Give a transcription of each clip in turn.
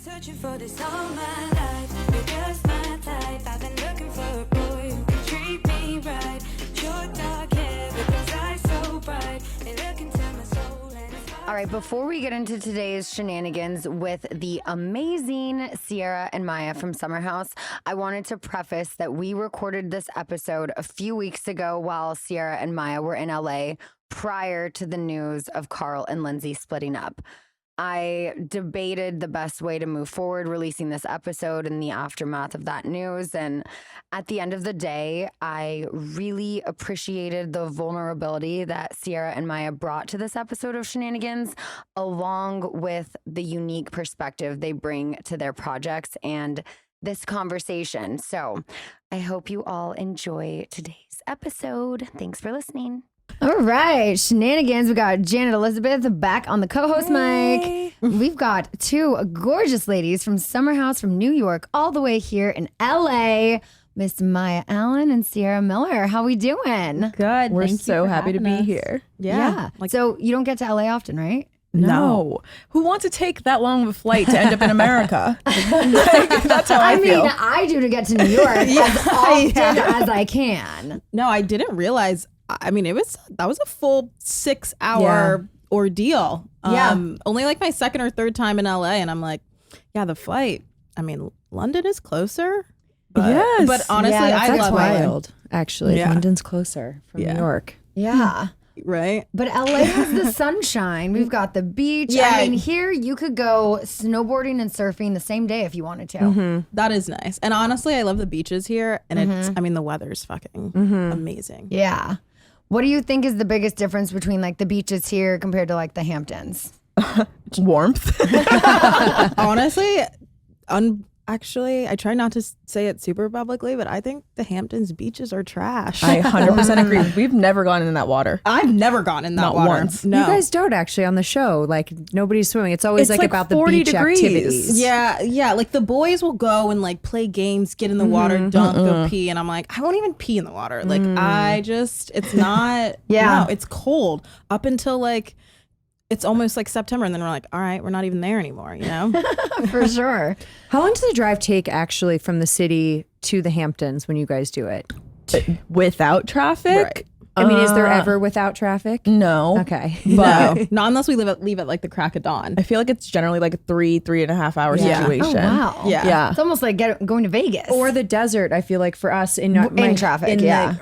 searching for this all my life. You're just my type. I've been looking for a boy who can treat me right. Your dark hair, but those eyes so bright. They look into my soul and it's All right, before we get into today's shenanigans with the amazing Ciara and Mya from Summer House, I wanted to preface that we recorded this episode a few weeks ago while Ciara and Mya were in LA prior to the news of Carl and Lindsay splitting up. I debated the best way to move forward releasing this episode in the aftermath of that news. And at the end of the day, I really appreciated the vulnerability that Ciara and Mya brought to this episode of Scheananigans, along with the unique perspective they bring to their projects and this conversation. So I hope you all enjoy today's episode. Thanks for listening. All right, Scheananigans. We got Janet Elizabeth back on the co-host mic. We've got two gorgeous ladies from Summer House from New York, all the way here in LA. Miss Mya Allen and Ciara Miller. How we doing? Good. We're Thank so you for happy to having be us. here. Yeah. So you don't get to LA often, right? No. Who wants to take that long of a flight to end up in America? That's how I feel. I do to get to New York as often as I can. No, I didn't realize. I mean, that was a full 6-hour ordeal. Only like my second or third time in LA, and I'm like, yeah, the flight. I mean, London is closer. But, but honestly, I love wild. it. Actually, Yeah. London's closer from New York. Yeah. Right? But LA has the sunshine. We've got the beach. Yeah. I mean, here you could go snowboarding and surfing the same day if you wanted to. That is nice. And honestly, I love the beaches here. And it's, I mean, the weather's fucking amazing. Yeah. What do you think is the biggest difference between like the beaches here compared to like the Hamptons? Warmth. Honestly, actually, I try not to say it super publicly, but I think the Hamptons beaches are trash. I 100% agree. We've never gone in that water. I've never gone in that Not water. once. No. You guys don't actually on the show. Like nobody's swimming. It's always It's like about the 40 beach degrees. activities. Yeah. Like the boys will go and like play games, get in the water, dunk, go pee. And I'm like, I won't even pee in the water. Like it's not, no, it's cold up until like, it's almost like September. And then we're like, all right, we're not even there anymore, you know? For sure. How long does the drive take actually from the city to the Hamptons when you guys do it? Without traffic? Right. I mean, is there ever without traffic? No. Okay. But No, not unless we leave at like the crack of dawn. I feel like it's generally like a 3.5 hour situation. Oh, wow. Yeah. It's almost like going to Vegas. Or the desert. I feel like for us in traffic,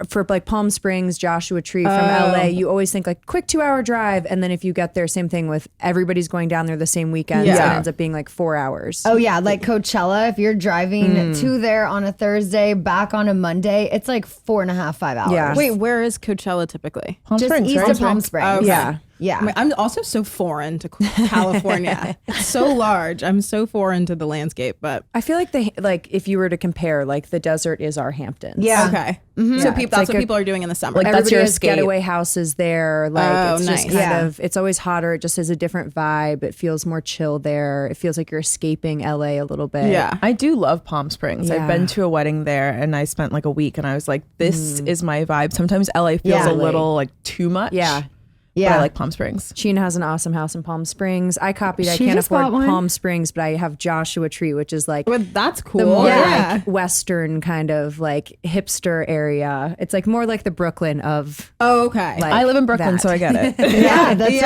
for like Palm Springs, Joshua Tree from LA, you always think like quick 2-hour drive, and then if you get there, same thing with everybody's going down there the same weekend. Yeah. So it ends up being like 4 hours. Oh yeah, like Coachella, if you're driving to there on a Thursday, back on a Monday, it's like 4.5, 5 hours. Yeah. Wait, where is Coachella typically? Palm Just Springs, east right? of Palm Springs. Okay. Yeah. Yeah. I mean, I'm also so foreign to California. It's so large. I'm so foreign to the landscape, but I feel like if you were to compare, like the desert is our Hamptons. Yeah. okay. So Yeah, that's it's what like people are doing in the summer. Like, that's Everybody your has escape. getaway houses there. Like Oh, it's just nice. kind of, it's always hotter. It just has a different vibe. It feels more chill there. It feels like you're escaping LA a little bit. Yeah. I do love Palm Springs. Yeah. I've been to a wedding there and I spent like a week and I was like, this is my vibe. Sometimes LA feels a little like too much. Yeah. But Yeah. I like Palm Springs. Sheena has an awesome house in Palm Springs. I copied. I She can't just afford bought one? Palm Springs, but I have Joshua Tree, which is like But that's cool. the more yeah. like Western kind of like hipster area. It's like more like the Brooklyn of Oh, okay. like I live in Brooklyn, that. so I get it. Yeah, that's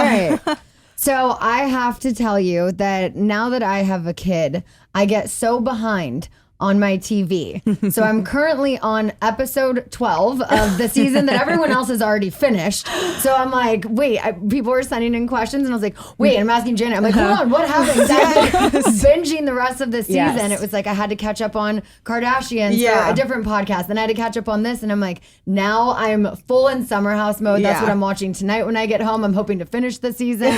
right. So I have to tell you that now that I have a kid, I get so behind on my TV. So I'm currently on episode 12 of the season that everyone else has already finished. So I'm like, wait, people were sending in questions and I was like, wait, and I'm asking Janet, I'm like, hold on, what happened? I've been binging the rest of the season. Yes. It was like I had to catch up on Kardashians for a different podcast. Then I had to catch up on this. And I'm like, now I'm full in Summer House mode. That's what I'm watching tonight when I get home. I'm hoping to finish the season.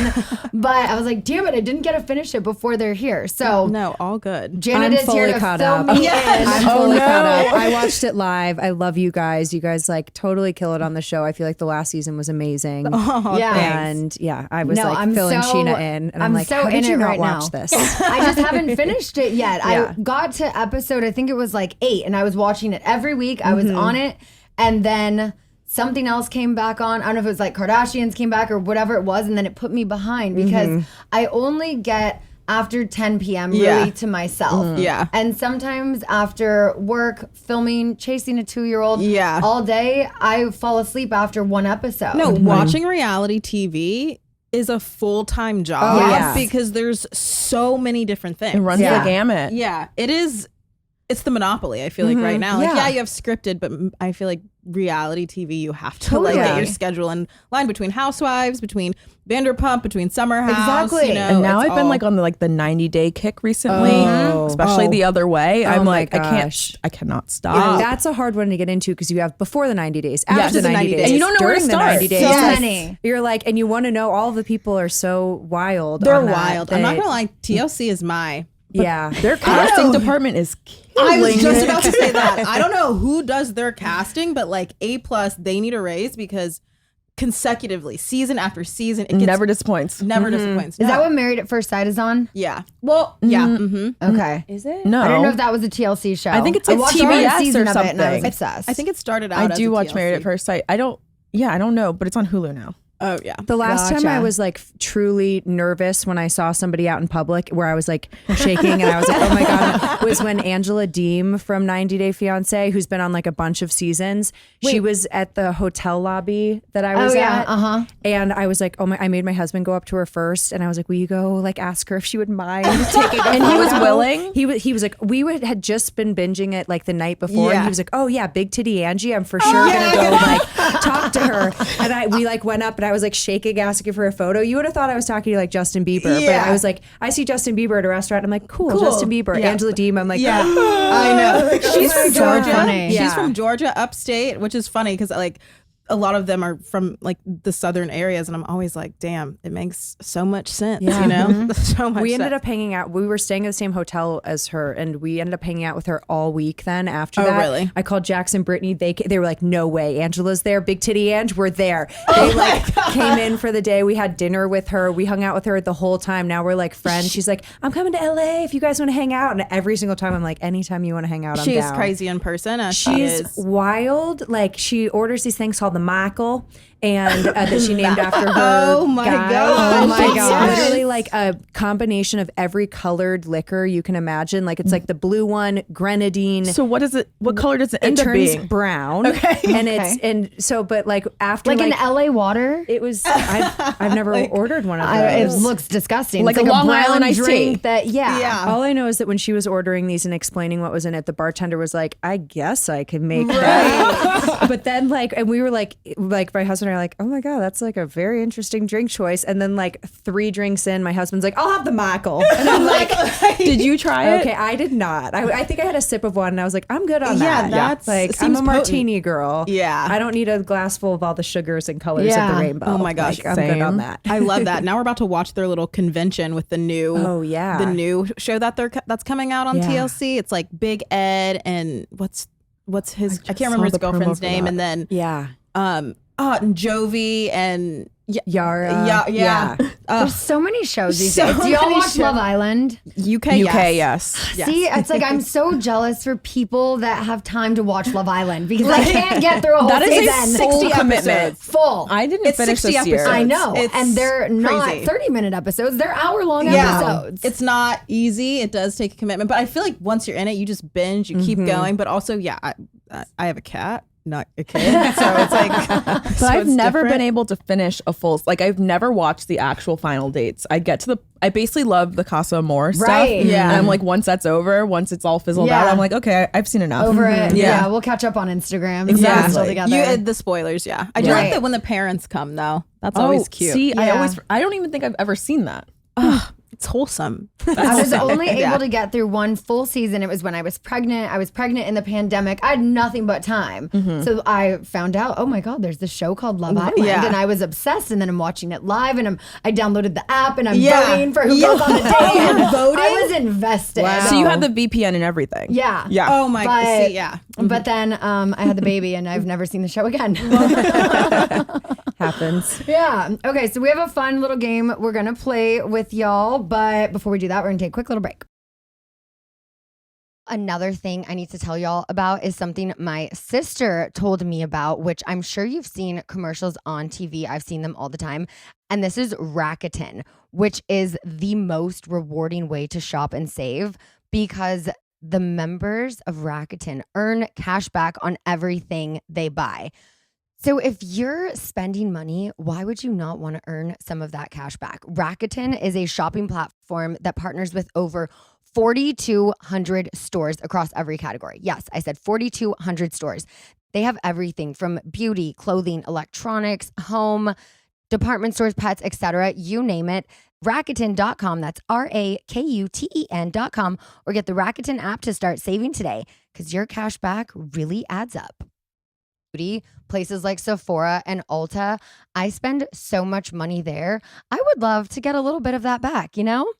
But I was like, damn it, I didn't get to finish it before they're here. So No, all good. Janet I'm is here fully to caught fill up. me in. I'm fully caught up. I watched it live. I love you guys. You guys like totally kill it on the show. I feel like the last season was amazing. Yeah. And yeah, I was No, like I'm filling so- Scheana in, and I'm like, so how did in you it not right watch now. this? I just haven't finished it yet. Yeah. I got to episode, I think it was like 8, and I was watching it every week. I was on it, and then something else came back on. I don't know if it was like Kardashians came back or whatever it was, and then it put me behind because I only get after 10 p.m. Yeah. really to myself. Yeah. And sometimes after work, filming, chasing a 2-year-old Yeah. all day, I fall asleep after one episode. No, watching reality TV is a full-time job yes. because there's so many different things. It runs Yeah. the gamut. Yeah, it is. It's the monopoly, I feel like, right now. Like, Yeah. you have scripted, but I feel like reality TV, you have to Totally. like get your schedule in line between Housewives, between Vanderpump, between Summer House. Exactly. You know, And now it's I've been all- like on the 90-day kick recently, especially the other way. I'm my like, gosh. I cannot stop. That's a hard one to get into because you have before the 90 days, after the 90 days, And you don't know where to during the start. 90 days. So Like, many. You're like, and you want to know, all the people are so wild. They're on that wild. I'm not that- gonna lie, TLC is my. Yeah. Their casting department is I was killing just it. about to say that. I don't know who does their casting, but like A+, they need a raise because consecutively, season after season, it gets Never disappoints. never disappoints. Is that what Married at First Sight is on? Yeah. Well, yeah. Okay. Is it? No. I didn't know if that was a TLC show. I think it's I a watched TBS one season or of it and I was something. obsessed. I think it started out. I as do a watch TLC. Married at First Sight. I don't know, but it's on Hulu now. Oh yeah. The last time Gotcha. I was like truly nervous when I saw somebody out in public where I was like shaking and I was like, oh my God, was when Angela Deem from 90 Day Fiancé, who's been on like a bunch of seasons, she was at the hotel lobby that I was at. And I was like, I made my husband go up to her first and I was like, will you go like ask her if she would mind taking a And he was photo? willing? He was like, had just been binging it like the night before and Yeah. he was like, oh yeah, Big Titty Angie, I'm for sure gonna go like talk to her. And we like went up and I was like shaking, asking for a photo. You would have thought I was talking to like Justin Bieber, Yeah. but I was like, I see Justin Bieber at a restaurant. I'm like, cool. Justin Bieber, Yeah. Angela Deem. I'm like, Yeah, I know. She's from so Georgia. funny. She's Yeah. from Georgia, upstate, which is funny because like a lot of them are from like the southern areas, and I'm always like, damn, it makes so much sense. Yeah. You know, so much. we ended sense. up hanging out. We were staying at the same hotel as her, and we ended up hanging out with her all week. Then after Oh, that, really? I called Jackson, Brittany. They were like, "No way, Angela's there. Big Titty Ange, we're there." They like came in for the day. We had dinner with her. We hung out with her the whole time. Now we're like friends. She's like, "I'm coming to LA if you guys want to hang out." And every single time, I'm like, "Anytime you want to hang out, I'm She is down." crazy in person. As she She's is. wild. Like she orders these things called the Michael, and that she named after her. Oh my guy. God. Oh my Yes. god! Literally like a combination of every colored liquor you can imagine. Like it's like the blue one, grenadine. So what color does it it end up turns being? brown. Okay, and but like after like an LA water. it was. I've never ordered one of It those. looks disgusting. Like it's a like Long brown Island iced drink tea. that Yeah. All I know is that when she was ordering these and explaining what was in it, the bartender was like, "I guess I can make that." But then, and we were like my husband and I are like, "Oh my god, that's like a very interesting drink choice." And then, 3 drinks in, my husband's like, "I'll have the Michael," and I'm like, Did you try it? "Okay, I did not. I think I had a sip of one, and I was like, I'm good on Yeah, that. that's- like it I'm seems a martini girl. Yeah. I don't need a glass full of all the sugars and colors of Yeah. the rainbow. Oh my gosh, Like, I'm good on same. that." I love that. Now we're about to watch their little convention with the new. Oh, yeah. the new show that's coming out on Yeah. TLC. It's like Big Ed and what's his? I just can't remember saw his the promo girlfriend's for name. that. And then Yeah. and Jovi and Yara. yeah. There's so many shows these So days. Do y'all many watch shows. Love Island? UK, yes. See, it's like I'm so jealous for people that have time to watch Love Island because I can't get through a whole That is season. a 60 commitment. episodes. Full. I didn't It's finish 60 this year. episodes. I know. It's And they're not crazy. 30-minute episodes. They're hour-long Yeah, episodes. it's not easy. It does take a commitment, but I feel like once you're in it, you just binge, you keep going. But also, I have a cat, not a kid, so it's like. But I've never been able to finish a full. I've never watched the actual final dates. I basically love the Casa Amor stuff. Right. Yeah. And I'm like, once that's over, once it's all fizzled Yeah. out, I'm like, okay, I've seen enough. over it. Yeah. Yeah, we'll catch up on Instagram. Exactly. Yeah, still together. You the spoilers, yeah. I do Right. like that when the parents come though. That's always cute. See, Yeah. I don't even think I've ever seen that. It's wholesome. I was only Yeah. able to get through one full season. It was when I was pregnant. I was pregnant in the pandemic. I had nothing but time. So I found out, oh my God, there's this show called Love Island. Yeah. And I was obsessed. And then I'm watching it live and I downloaded the app and I'm Yeah. voting for who Yeah. goes on the date. And Voting? I was invested. Wow. So you had the VPN and everything. Yeah. Yeah. Oh my god. But, See, yeah. But then I had the baby and I've never seen the show again. Happens. Yeah. Okay. So we have a fun little game we're going to play with y'all. But before we do that, we're going to take a quick little break. Another thing I need to tell y'all about is something my sister told me about, which I'm sure you've seen commercials on TV. I've seen them all the time. And this is Rakuten, which is the most rewarding way to shop and save because the members of Rakuten earn cash back on everything they buy. So if you're spending money, why would you not want to earn some of that cash back? Rakuten is a shopping platform that partners with over 4,200 stores across every category. Yes, I said 4,200 stores. They have everything from beauty, clothing, electronics, home, department stores, pets, etc. You name it. Rakuten.com. That's Rakuten.com. Or get the Rakuten app to start saving today because your cash back really adds up. Places like Sephora and Ulta, I spend so much money there. I would love to get a little bit of that back, you know?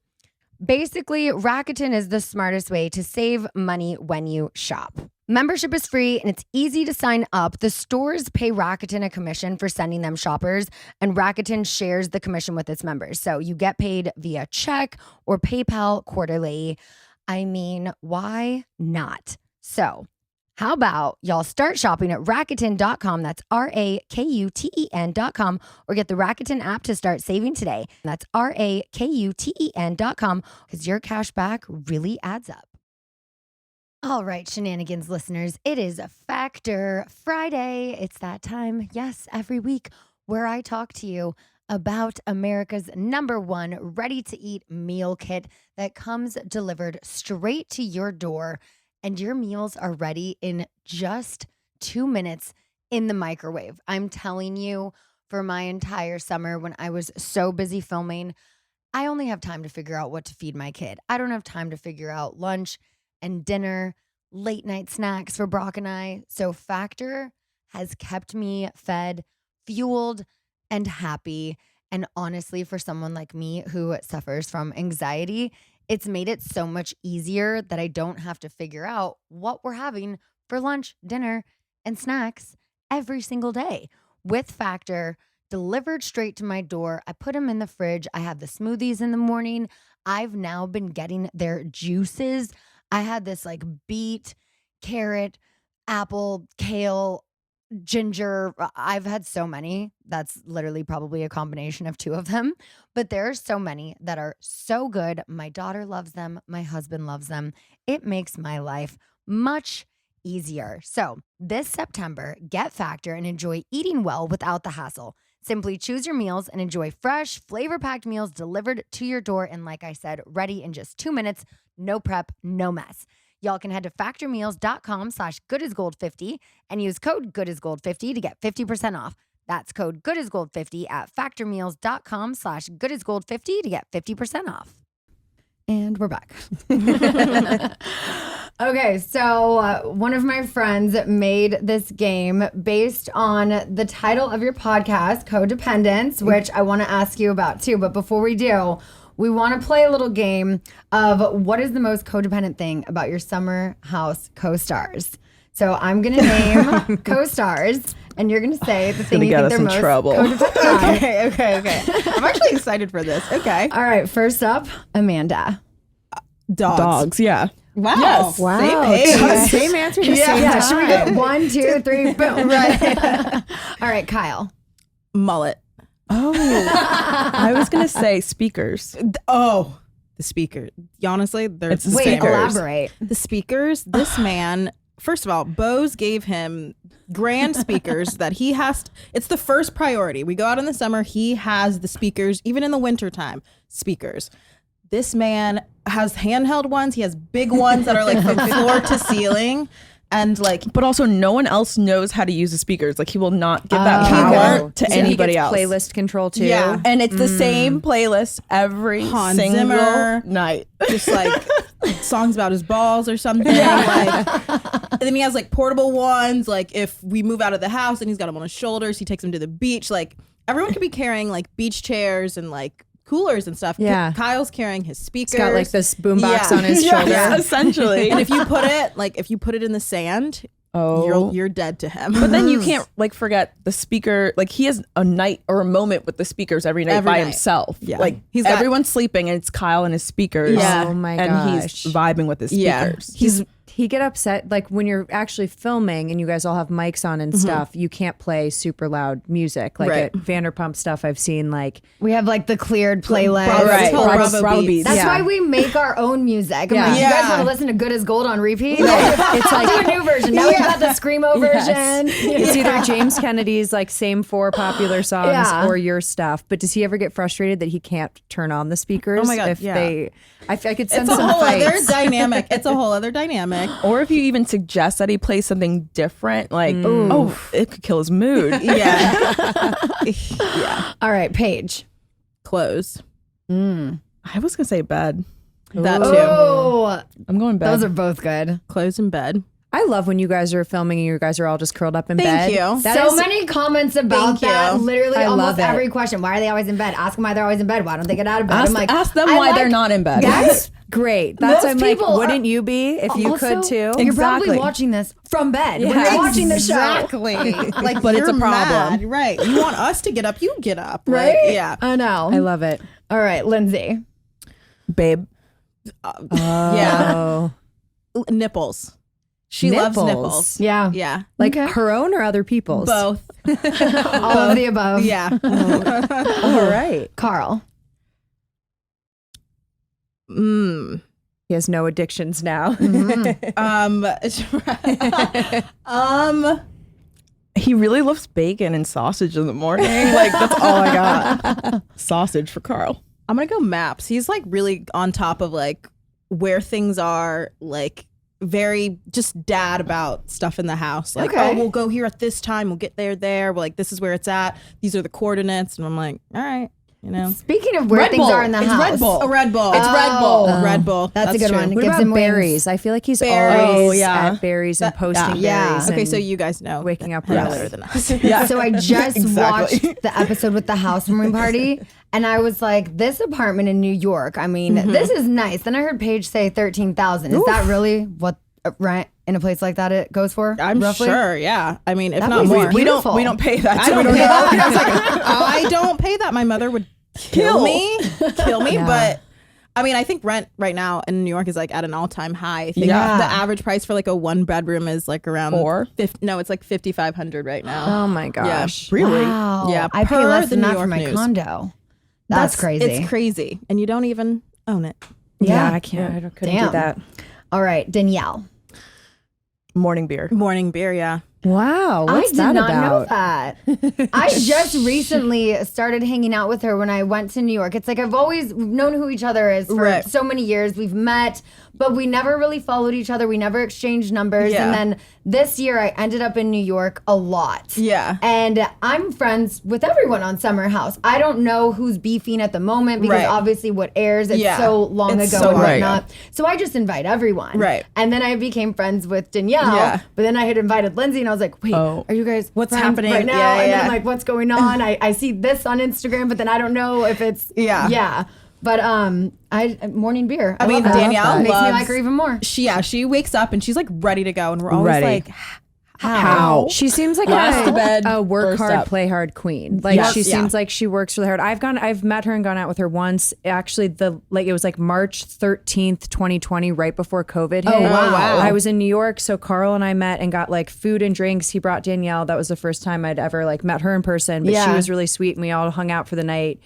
Basically, Rakuten is the smartest way to save money when you shop. Membership is free and it's easy to sign up. The stores pay Rakuten a commission for sending them shoppers, and Rakuten shares the commission with its members. So you get paid via check or PayPal quarterly. I mean, why not? So how about y'all start shopping at Rakuten.com. That's Rakuten.com, or get the Rakuten app to start saving today. That's Rakuten.com because your cash back really adds up. All right, Scheananigans listeners, it is Factor Friday. It's that time, yes, every week where I talk to you about America's #1 ready-to-eat meal kit that comes delivered straight to your door. And your meals are ready in just 2 minutes in the microwave. I'm telling you, for my entire summer when I was so busy filming, I only have time to figure out what to feed my kid. I don't have time to figure out lunch and dinner, late night snacks for Brock and I. So Factor has kept me fed, fueled, and happy. And honestly, for someone like me who suffers from anxiety, it's made it so much easier that I don't have to figure out what we're having for lunch, dinner, and snacks every single day. With Factor, delivered straight to my door, I put them in the fridge. I have the smoothies in the morning. I've now been getting their juices. I had this like beet, carrot, apple, kale, ginger. I've had so many. That's literally probably a combination of 2 of them. But there are so many that are so good. My daughter loves them. My husband loves them. It makes my life much easier. So this September, get Factor and enjoy eating well without the hassle. Simply choose your meals and enjoy fresh, flavor-packed meals delivered to your door. And like I said, ready in just 2 minutes. No prep, no mess. Y'all can head to factormeals.com/goodasgold50 and use code goodasgold50 to get 50% off. That's code goodasgold50 at factormeals.com/goodasgold50 to get 50% off. And we're back. Okay, so one of my friends made this game based on the title of your podcast, Codependents, which I want to ask you about too. But before we do, we want to play a little game of what is the most codependent thing about your summer house co-stars. So I'm going to name co-stars, and you're going to say the thing you think they're most codependent on. Okay. I'm actually excited for this. Okay. All right, first up, Amanda. Dogs. Yeah. Wow. Yes. Wow. Same page. Same answer. The same Yeah, time. should we go 1, 2, 3, boom? Right. All right, Kyle. Mullet. Oh, I was going to say speakers. Oh, the speaker. Honestly, they're It's the Wait, same. elaborate. The speakers, this man, first of all, Bose gave him grand speakers that he has. It's the first priority. We go out in the summer, he has the speakers, even in the wintertime, speakers. This man has handheld ones. He has big ones that are like from floor to ceiling. And like, But also no one else knows how to use the speakers. Like he will not give that He power won't. to So he anybody gets else. playlist control too. Yeah. And it's the same playlist every Hans single Zimmer. night. just like songs about his balls or something. Like, and then he has like portable ones. Like if we move out of the house and he's got them on his shoulders, he takes them to the beach. Like everyone could be carrying like beach chairs and like coolers and stuff. Yeah. Kyle's carrying his speakers. He's got like this boombox Yeah. on his Yes, shoulder. essentially. And if you put it in the sand, you're dead to him. But then you can't like forget the speaker. Like he has a night or a moment with the speakers every night Every by night. himself. Yeah. Like He's got- everyone's sleeping and it's Kyle and his speakers. Yeah. Oh my and gosh. he's vibing with his Yeah. speakers. He's he get upset like when you're actually filming and you guys all have mics on and stuff? You can't play super loud music like at Vanderpump stuff. I've seen like We have like the cleared playlist. Right. Bravo beats. That's why we make our own music. I'm like, you guys want to listen to Good as Gold on repeat? it's like Do a new version. Now we've got the Screamo version. it's either James Kennedy's like same 4 popular songs or your stuff. But does he ever get frustrated that he can't turn on the speakers? Oh my God, if they, I could sense It's a some whole other fights. dynamic. It's a whole other dynamic. Or if you even suggest that he plays something different, like, oh, it could kill his mood. Yeah. All right, Paige. Clothes. I was gonna say bed. That too. Oh, I'm going bed. those are both good. Clothes in bed. I love when you guys are filming and you guys are all just curled up in bed. Thank you. So many comments about Thank you. that. Literally I almost love it. every question. Why are they always in bed? Ask them why they're always in bed. Why don't they get out of bed? ask, I'm like, ask them I why they're like- not in bed. That's great. That's Most I'm like, people wouldn't are- you be if you Also, could too? You're Exactly. probably watching this from bed when Yeah. you're watching the show. Exactly. Like, But it's you're a problem. mad, right? You want us to get up, you get up, Right? Like, yeah. I know. I love it. All right, Lindsay. Babe. Yeah. Oh, Nipples. She loves Nipples. Oh, nipples. Yeah. Yeah. like Okay. her own or other people's? Both. All of the above. Yeah. All right. Carl. He has no addictions now. He really loves bacon and sausage in the morning. Like, that's all I got. Sausage for Carl. I'm gonna go maps. He's like really on top of like where things are, like very just dad about stuff in the house. Like, Okay. oh, we'll go here at this time. We'll get there. We're like, this is where it's at. These are the coordinates. And I'm like, all right, you know. Speaking of where things are in the It's house. Red Bull. A Red Bull. It's Oh. Red Bull. Red Bull. That's a good true. one. What Gives about him wings. berries? I feel like he's Berries. always Oh, yeah. at berries and posting yeah. berries. Okay, and so you guys know. waking up better early. than us. Yeah. So I just Exactly. watched the episode with the housewarming party, and I was like, "This apartment in New York. I mean, this is nice." Then I heard Paige say 13,000. Is that really what rent in a place like that it goes for? I'm roughly? sure. Yeah. I mean, if That not place is more. beautiful. We don't pay that. I don't pay that. I was like, I don't pay that. My mother would kill me. But I mean, I think rent right now in New York is like at an all-time high. I think Yeah. the average price for like a 1-bedroom is like around Four? 50, no, it's like $5,500 right now. Oh my gosh. Really? Wow. Yeah, I pay per less the than New that for York my News. condo. That's crazy. It's crazy, and you don't even own it. Yeah, I can't. I couldn't Damn. do that. All right, Danielle. Morning beer. Morning beer, yeah. Wow. What's I did that not about? know that. I just recently started hanging out with her when I went to New York. It's like I've always known who each other is for Right. so many years. We've met, but we never really followed each other. We never exchanged numbers. Yeah. And then this year I ended up in New York a lot. Yeah. And I'm friends with everyone on Summer House. I don't know who's beefing at the moment because Right. obviously what airs, it's Yeah. so long It's ago so and long whatnot. So I just invite everyone. Right. And then I became friends with Danielle. Yeah. But then I had invited Lindsay and I was like, wait, Oh. are you guys What's friends happening? right now? Yeah, and then yeah. I'm like, what's going on? I see this on Instagram, but then I don't know if it's Yeah. But morning beer. I mean, love that. Danielle makes me loves- like her even more. She wakes up and she's like ready to go, and we're always Ready. like, How? She seems like Last to bed, a work first hard, up. play hard queen. Like Yes. she Yeah. seems like she works really hard. I've met her and gone out with her once. Actually, it was like March 13th, 2020, right before COVID hit. Oh, wow. I was in New York, so Carl and I met and got like food and drinks. He brought Danielle. That was the first time I'd ever like met her in person. But she Yeah. was really sweet, and we all hung out for the night.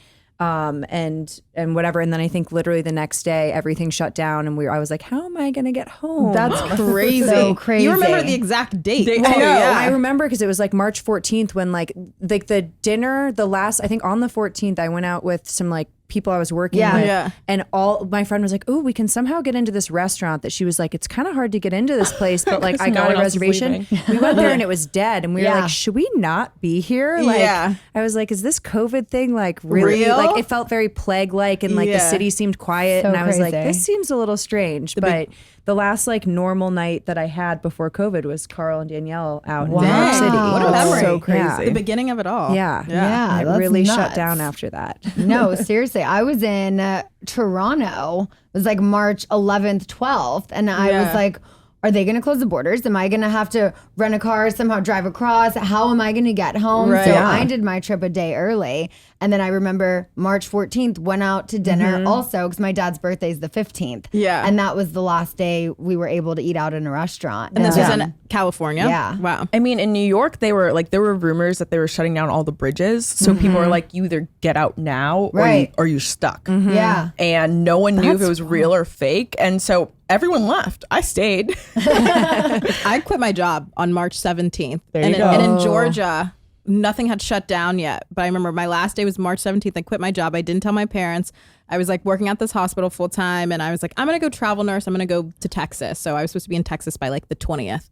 And whatever. And then I think literally the next day everything shut down, and I was like, how am I gonna get home? that's crazy. So crazy. You remember the exact date? Oh, yeah. I remember because it was like March 14th when like the dinner, I think on the 14th, I went out with some like people I was working Yeah. with. Yeah. And all my friend was like, oh, we can somehow get into this restaurant that she was like, it's kind of hard to get into this place, but like I no got one a else is reservation. We went there and it was dead. And we were Yeah. like, should we not be here? Like, Yeah. I was like, is this COVID thing like really Real? like it felt very plague-like and like the Yeah. city seemed quiet. So And I was like, crazy. this seems a little strange. But the last like normal night that I had before COVID was Carl and Danielle out in New York Wow. City. What a It was memory. So crazy. Yeah. The beginning of it all. Yeah. Yeah, It that's really shut nuts. down after that. No, seriously. I was in Toronto. It was like March 11th, 12th. And I Yeah. was like, are they going to close the borders? Am I going to have to rent a car, somehow drive across? How am I going to get home? Right. So Yeah. I did my trip a day early. And then I remember March 14th, went out to dinner also because my dad's birthday is the 15th. Yeah. And that was the last day we were able to eat out in a restaurant. And this was in California? Yeah. Wow. I mean, in New York, there were rumors that they were shutting down all the bridges. So people were like, you either get out now Right. or you're stuck. Yeah. And no one knew if it was real or fake. And so everyone left. I stayed. I quit my job on March 17th. There you and, go. and in Georgia, nothing had shut down yet. But I remember my last day was March 17th. I quit my job. I didn't tell my parents. I was like working at this hospital full time. And I was like, I'm going to go travel nurse. I'm going to go to Texas. So I was supposed to be in Texas by like the 20th.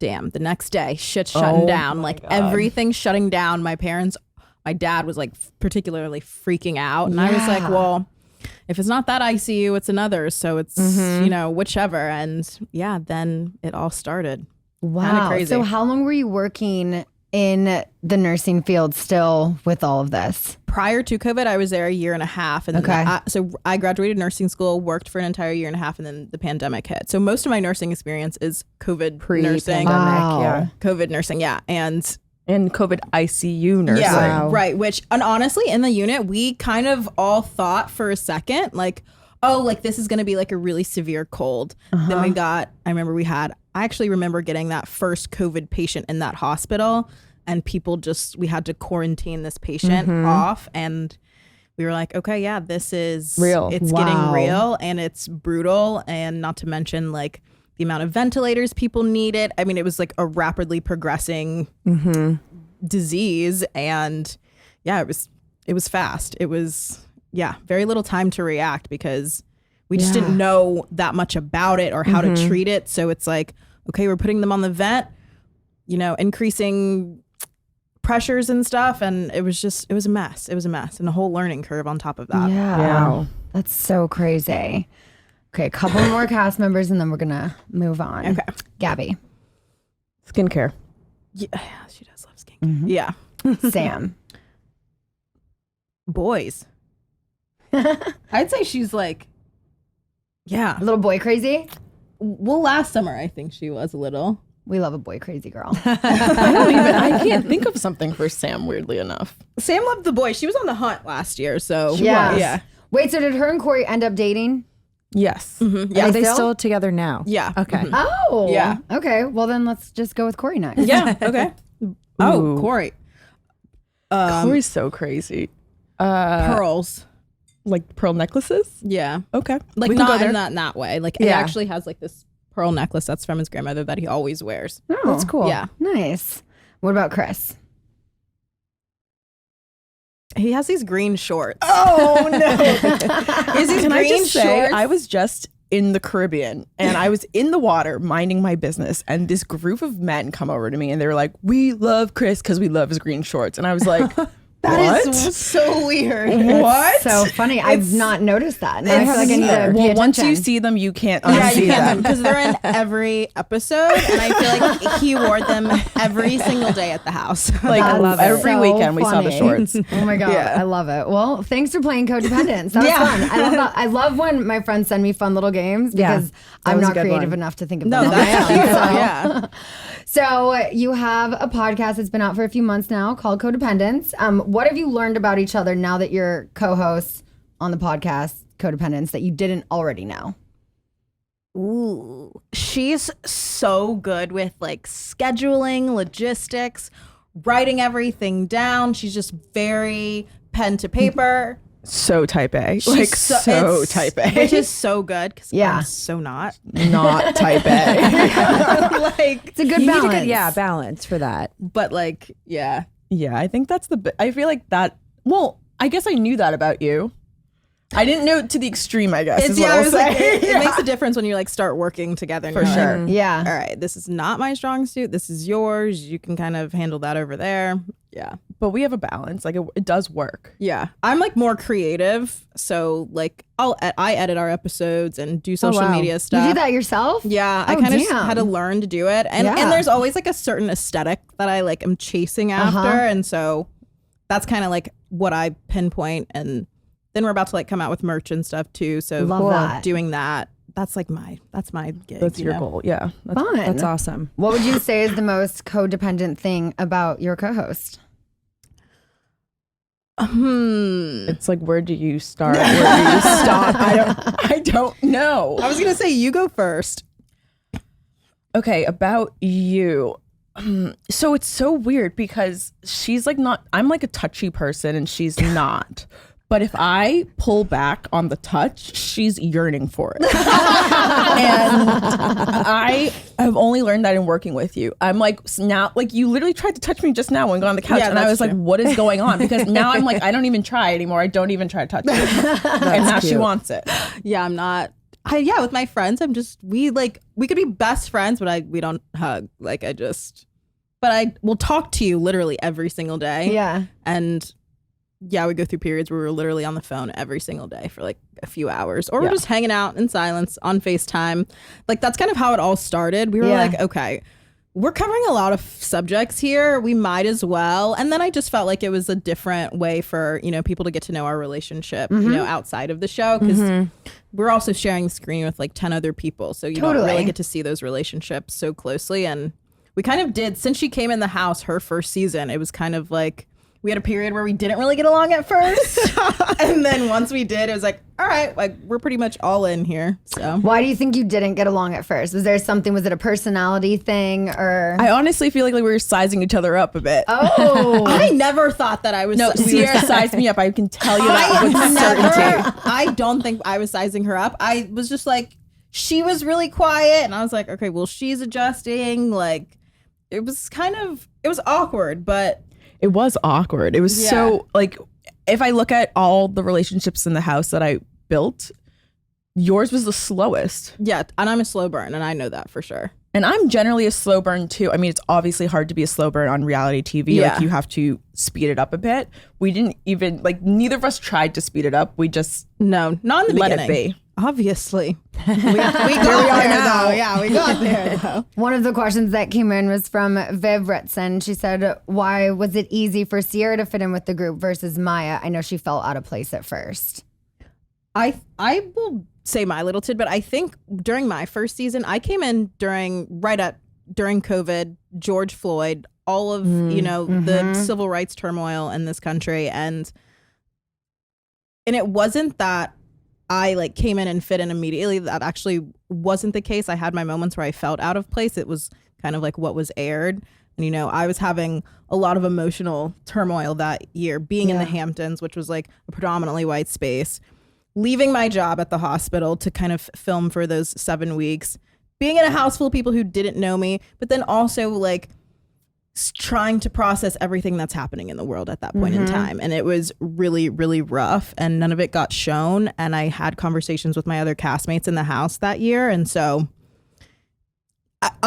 Damn, the next day, shit's shutting down. Like everything's shutting down. My dad was like particularly freaking out. And I was like, well, if it's not that ICU, it's another. So it's, whichever. And yeah, then it all started. Kinda Wow. crazy. So how long were you working in the nursing field still with all of this? Prior to COVID, I was there a year and a half. And then so I graduated nursing school, worked for an entire year and a half, and then the pandemic hit. So most of my nursing experience is COVID nursing. Wow. Yeah. COVID nursing, yeah. And COVID ICU nursing. yeah, right. And honestly, in the unit, we kind of all thought for a second, like, oh, like this is going to be like a really severe cold. Then I actually remember getting that first COVID patient in that hospital, and we had to quarantine this patient off, and we were like, okay, yeah, this is real. It's getting real, and it's brutal, and not to mention like the amount of ventilators people needed. I mean, it was like a rapidly progressing disease, and yeah, it was fast. It was very little time to react because we just didn't know that much about it or how to treat it. So it's like, okay, we're putting them on the vent, increasing pressures and stuff, and it was a mess. It was a mess, and a whole learning curve on top of that. Yeah. Wow. That's so crazy. Okay, a couple more cast members and then we're going to move on. Okay. Gabby. Skincare. Yeah, she does love skin. Yeah. Sam. Boys. I'd say she's like, yeah. A little boy crazy? Well, last summer I think she was a little. We love a boy crazy girl. I can't think of something for Sam, weirdly enough. Sam loved the boys. She was on the hunt last year, so Yeah. yeah. Wait, so did her and Corey end up dating? Yes. Yeah. Are they still together now? Yeah. Okay. Oh. Yeah. Okay, well then let's just go with Corey next. Yeah. Okay. Oh, Ooh. Corey. Corey's so crazy. Pearls. Like pearl necklaces? Yeah. Okay. Like We can go not there. in that way. Like he actually has like this pearl necklace that's from his grandmother that he always wears. Oh, That's cool. Yeah. Nice. What about Chris? He has these green shorts. Oh no. Is these Can I green just say, shorts? I was just in the Caribbean and I was in the water minding my business, and this group of men come over to me and they were like, we love Chris because we love his green shorts. And I was like, That what? is so weird. What? So funny. I've not noticed that. Now I feel like I need to Well, pay once you attention. see them, you can't Yeah, unsee you them. can because they're in every episode, and I feel like he wore them every single day at the house. Like That's every so weekend we saw the funny. shorts. Oh my God. Yeah. I love it. Well, thanks for playing Codependents. That was fun. I love that. I love when my friends send me fun little games because I'm was a not good creative one. enough to think of No, them on my that's own. cute. So- Yeah. So you have a podcast that's been out for a few months now called Codependents. What have you learned about each other now that you're co-hosts on the podcast Codependents that you didn't already know? Ooh, she's so good with like scheduling, logistics, writing everything down. She's just very pen to paper. So type A. She's Like so it's- type A. which is so good because Yeah. I'm so not. Not type A. Like, It's a good You need balance. a good, balance for that. but like, yeah. Yeah, I think that's I feel like that. Well, I guess I knew that about you. I didn't know it to the extreme, I guess. is what I I'll was like, say. it makes a difference when you like start working together. And For you're like, sure. Yeah. all right, this is not my strong suit. This is yours. You can kind of handle that over there. Yeah. But we have a balance. Like it does work. Yeah. I'm like more creative. So like I edit our episodes and do social wow. media stuff. You do that yourself? Yeah, I Oh, kind of damn. had to learn to do it. And Yeah. and there's always like a certain aesthetic that I like am chasing after. And so that's kind of like what I pinpoint. And then we're about to like come out with merch and stuff too. So Love that. doing that that's my gig. That's your goal. Yeah. Fun. That's awesome. What would you say is the most codependent thing about your co-host? It's like, where do you start? Where do you stop? I don't know. I was gonna say you go first. Okay, about you. So it's so weird because she's like I'm like a touchy person and she's not. But if I pull back on the touch, she's yearning for it. And I have only learned that in working with you. I'm like, now, like, you literally tried to touch me just now when we got on the couch. Yeah, and I was true. like, what is going on? Because now I'm like, I don't even try anymore. I don't even try to touch you. And now she wants it. Yeah, I'm not. With my friends, we could be best friends, but we don't hug. But I will talk to you literally every single day. Yeah. And yeah, we go through periods where we're literally on the phone every single day for like a few hours, or we're just hanging out in silence on FaceTime. Like, that's kind of how it all started. We were like, okay, we're covering a lot of subjects here. We might as well. And then I just felt like it was a different way for, people to get to know our relationship, outside of the show. Because we're also sharing the screen with like 10 other people. So you don't really get to see those relationships so closely. And we kind of did, since she came in the house, her first season, it was kind of like, we had a period where we didn't really get along at first. And then once we did, it was like, all right, like, we're pretty much all in here. So Why do you think you didn't get along at first? Was it a personality thing, or? I honestly feel like we were sizing each other up a bit. Oh. I never thought that I was. No, Ciara sized me up. I can tell you that with certainty. I don't think I was sizing her up. I was just like, she was really quiet. And I was like, okay, well, she's adjusting. Like, it was awkward, but. It was awkward. It was so, like, if I look at all the relationships in the house that I built, yours was the slowest. Yeah, and I'm a slow burn, and I know that for sure. And I'm generally a slow burn too. I mean, it's obviously hard to be a slow burn on reality TV. Yeah. Like, you have to speed it up a bit. We didn't even, like, neither of us tried to speed it up. We just not in the let beginning. it be. Obviously. we got there now. Yeah, we got there though. One of the questions that came in was from Viv Retson. She said, why was it easy for Ciara to fit in with the group versus Mya? I know she felt out of place at first. I will say my little tidbit. I think during my first season, I came in during COVID, George Floyd, all of, the civil rights turmoil in this country. And it wasn't that I like came in and fit in immediately. That actually wasn't the case. I had my moments where I felt out of place. It was kind of like what was aired. And, I was having a lot of emotional turmoil that year, being in the Hamptons, which was like a predominantly white space, leaving my job at the hospital to kind of film for those 7 weeks, being in a house full of people who didn't know me, but then also like trying to process everything that's happening in the world at that point in time. And it was really, really rough, and none of it got shown. And I had conversations with my other castmates in the house that year. And so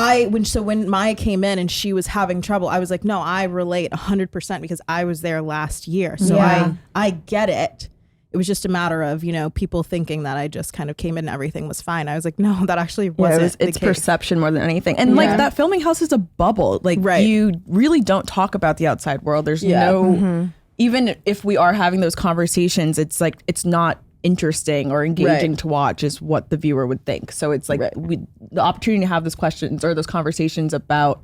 when Mya came in and she was having trouble, I was like, no, I relate 100% because I was there last year. So I get it. It was just a matter of, people thinking that I just kind of came in and everything was fine. I was like, no, that actually wasn't the it's case. perception more than anything. And like, that filming house is a bubble. Like, you really don't talk about the outside world. There's no, even if we are having those conversations, it's like, it's not interesting or engaging to watch is what the viewer would think. So it's like the opportunity to have those questions or those conversations about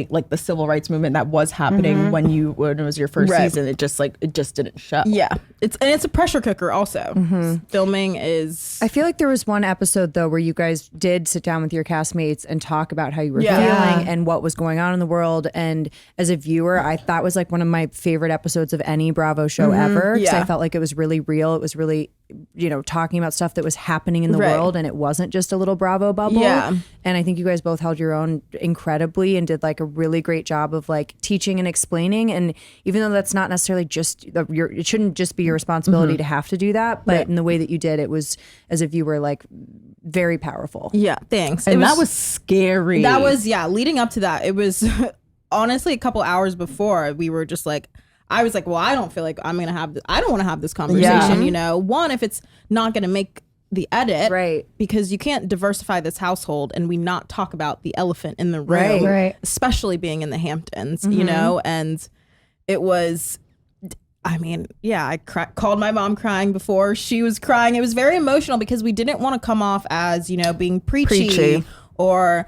like the civil rights movement that was happening when it was your first season, it just didn't show. Yeah, it's a pressure cooker also. Filming is. I feel like there was one episode though where you guys did sit down with your castmates and talk about how you were feeling and what was going on in the world. And as a viewer, that was like one of my favorite episodes of any Bravo show ever, because I felt like it was really real. It was really, talking about stuff that was happening in the world, and it wasn't just a little Bravo bubble. Yeah. And I think you guys both held your own incredibly and did like a really great job of like teaching and explaining. And even though that's not necessarily just it shouldn't just be your responsibility to have to do that, but in the way that you did, it was, as a viewer, like very powerful. Yeah, thanks. And that was scary. That was, leading up to that, it was honestly a couple hours before, we were just like, I was like, well, I don't feel like I'm gonna have I don't want to have this conversation. One, if it's not gonna make the edit, right? Because you can't diversify this household and we not talk about the elephant in the room, right? Especially being in the Hamptons, and it was. I mean, yeah, I called my mom crying before she was crying. It was very emotional because we didn't want to come off as, being preachy. Or,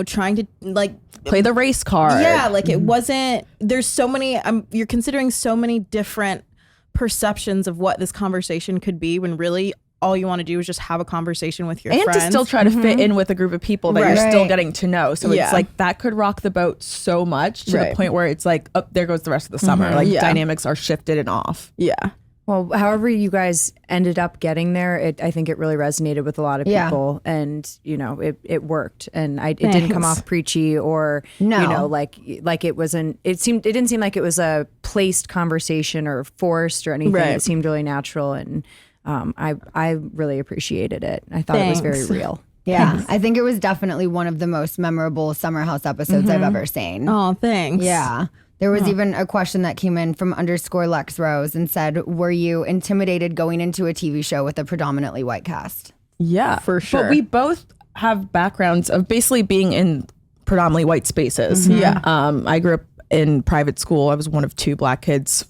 trying to like play the race card. Yeah, like it wasn't, there's so many, you're considering so many different perceptions of what this conversation could be when really all you want to do is just have a conversation with your friends. And to still try to fit in with a group of people that you're still getting to know. So it's like that could rock the boat so much to the point where it's like, oh, there goes the rest of the summer. Like dynamics are shifted and off. Yeah. Well, however you guys ended up getting there, I think it really resonated with a lot of people, and it worked, and it didn't come off preachy or like it wasn't. It didn't seem like it was a placed conversation or forced or anything. It seemed really natural, and I really appreciated it. I thought it was very real. Yeah, thanks. I think it was definitely one of the most memorable Summer House episodes I've ever seen. Oh, thanks. Yeah. There was even a question that came in from _Lex Rose and said, were you intimidated going into a TV show with a predominantly white cast? Yeah, for sure. But we both have backgrounds of basically being in predominantly white spaces. Yeah. I grew up in private school. I was one of 2 Black kids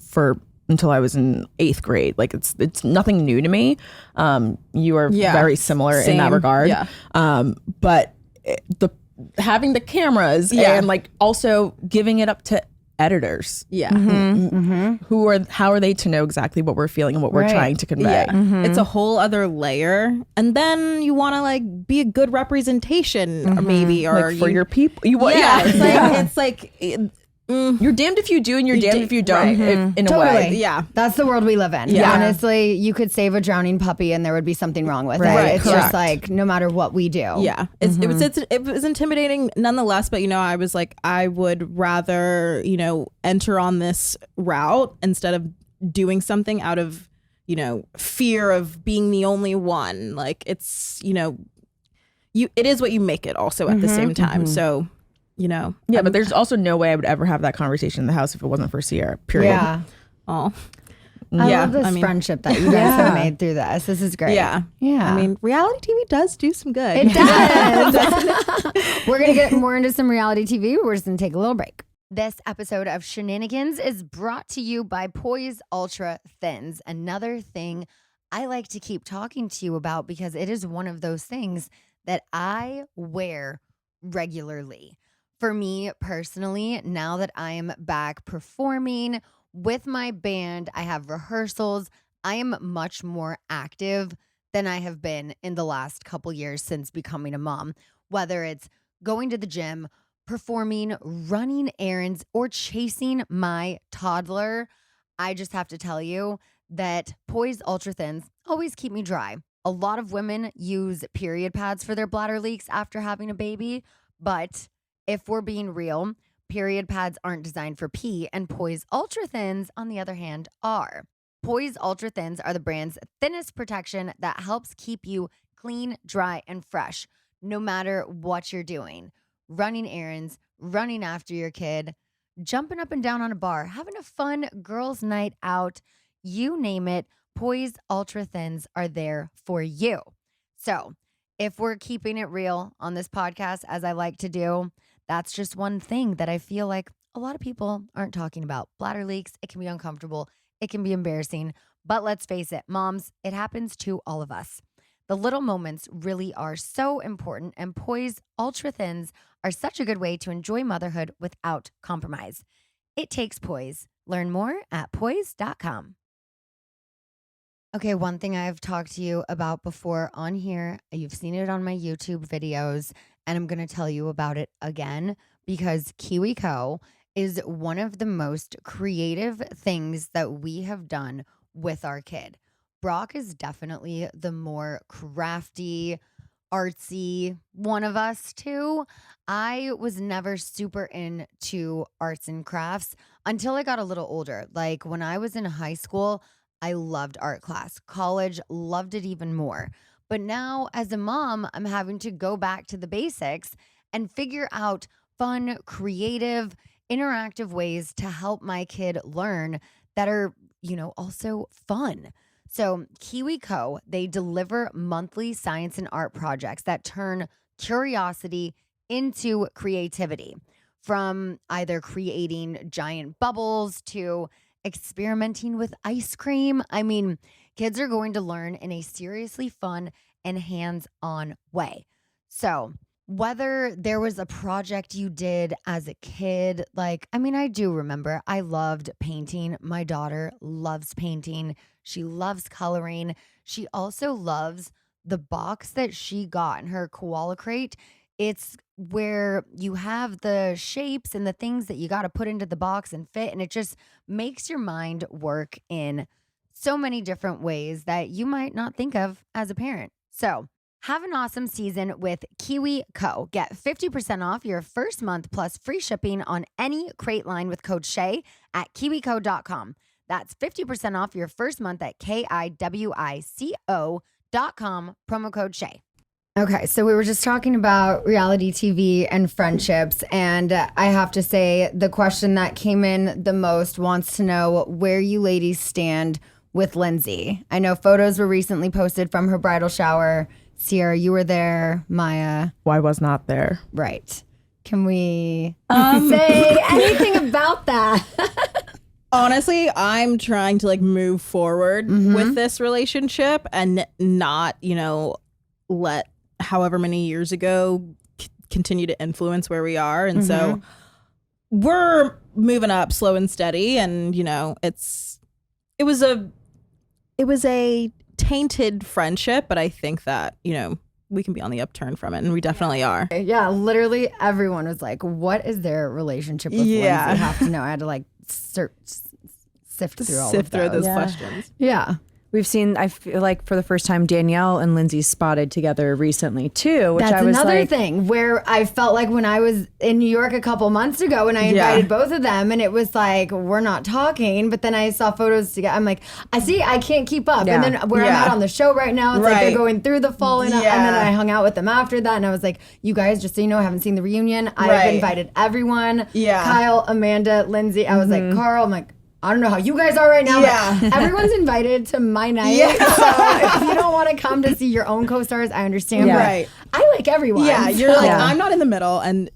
until I was in 8th grade. Like it's nothing new to me. You are very similar in that regard. Yeah. But having the cameras and like also giving it up to editors. Yeah. How are they to know exactly what we're feeling and what we're trying to convey? Yeah. It's a whole other layer. And then you want to like be a good representation or maybe or like for your people. It's like you're damned if you do and you're damned if you don't in a way. Yeah. That's the world we live in. Yeah. Honestly, you could save a drowning puppy and there would be something wrong with it. It's just like no matter what we do. Yeah. It was intimidating nonetheless, but I was like, I would rather, enter on this route instead of doing something out of, fear of being the only one. Like it's, it is what you make it also at the same time. So but there's also no way I would ever have that conversation in the house if it wasn't for Ciara, period. Yeah. Oh, I love this friendship that you guys have made through this. This is great. Yeah. I mean, reality TV does do some good. It does. We're going to get more into some reality TV. We're just going to take a little break. This episode of Scheananigans is brought to you by Poise Ultra Thins. Another thing I like to keep talking to you about because it is one of those things that I wear regularly. For me personally, now that I am back performing with my band, I have rehearsals, I am much more active than I have been in the last couple years since becoming a mom. Whether it's going to the gym, performing, running errands, or chasing my toddler, I just have to tell you that Poise Ultra Thins always keep me dry. A lot of women use period pads for their bladder leaks after having a baby, but if we're being real, period pads aren't designed for pee, and Poise Ultra Thins, on the other hand, are. Poise Ultra Thins are the brand's thinnest protection that helps keep you clean, dry, and fresh, no matter what you're doing. Running errands, running after your kid, jumping up and down on a bar, having a fun girls' night out, you name it, Poise Ultra Thins are there for you. So, if we're keeping it real on this podcast, as I like to do, that's just one thing that I feel like a lot of people aren't talking about. Bladder leaks, it can be uncomfortable, it can be embarrassing, but let's face it, moms, it happens to all of us. The little moments really are so important, and Poise Ultra Thins are such a good way to enjoy motherhood without compromise. It takes Poise. Learn more at poise.com. Okay, one thing I've talked to you about before on here, you've seen it on my YouTube videos, and I'm going to tell you about it again because KiwiCo is one of the most creative things that we have done with our kid. Brock is definitely the more crafty, artsy one of us too. I was never super into arts and crafts until I got a little older. Like when I was in high school, I loved art class. College, loved it even more. But now as a mom, I'm having to go back to the basics and figure out fun, creative, interactive ways to help my kid learn that are, also fun. So KiwiCo, they deliver monthly science and art projects that turn curiosity into creativity. From either creating giant bubbles to experimenting with ice cream. I mean, kids are going to learn in a seriously fun and hands-on way. So whether there was a project you did as a kid, like, I mean, I do remember I loved painting. My daughter loves painting. She loves coloring. She also loves the box that she got in her koala crate. It's where you have the shapes and the things that you got to put into the box and fit. And it just makes your mind work in so many different ways that you might not think of as a parent. So have an awesome season with KiwiCo. Get 50% off your first month plus free shipping on any crate line with code SHAY at KiwiCo.com. That's 50% off your first month at KiwiCo.com, promo code SHAY. Okay, so we were just talking about reality TV and friendships, and I have to say the question that came in the most wants to know where you ladies stand with Lindsay. I know photos were recently posted from her bridal shower. Ciara, you were there. Mya. Well, I was not there. Right. Can we say anything about that? Honestly, I'm trying to like move forward with this relationship and not, let however many years ago continue to influence where we are. And so we're moving up slow and steady. And, it was a tainted friendship, but I think that, we can be on the upturn from it, and we definitely are. Yeah, literally everyone was like, what is their relationship with Lindsay? I have to know. I had to like sift through those questions. Yeah. We've seen, I feel like for the first time, Danielle and Lindsay spotted together recently too. Which That's I was another like, thing where I felt like when I was in New York a couple months ago and I invited both of them and it was like, we're not talking. But then I saw photos together. I'm like, I can't keep up. Yeah. And then where I'm at on the show right now, it's like they're going through the falling. And then I hung out with them after that. And I was like, you guys, just so you know, I haven't seen the reunion. I've invited everyone. Yeah. Kyle, Amanda, Lindsay. I was like, Carl, I'm like, I don't know how you guys are right now, but everyone's invited to my night. So if you don't want to come to see your own co-stars, I understand. Yeah. But Right. I like everyone. Yeah, you're like, I'm not in the middle, and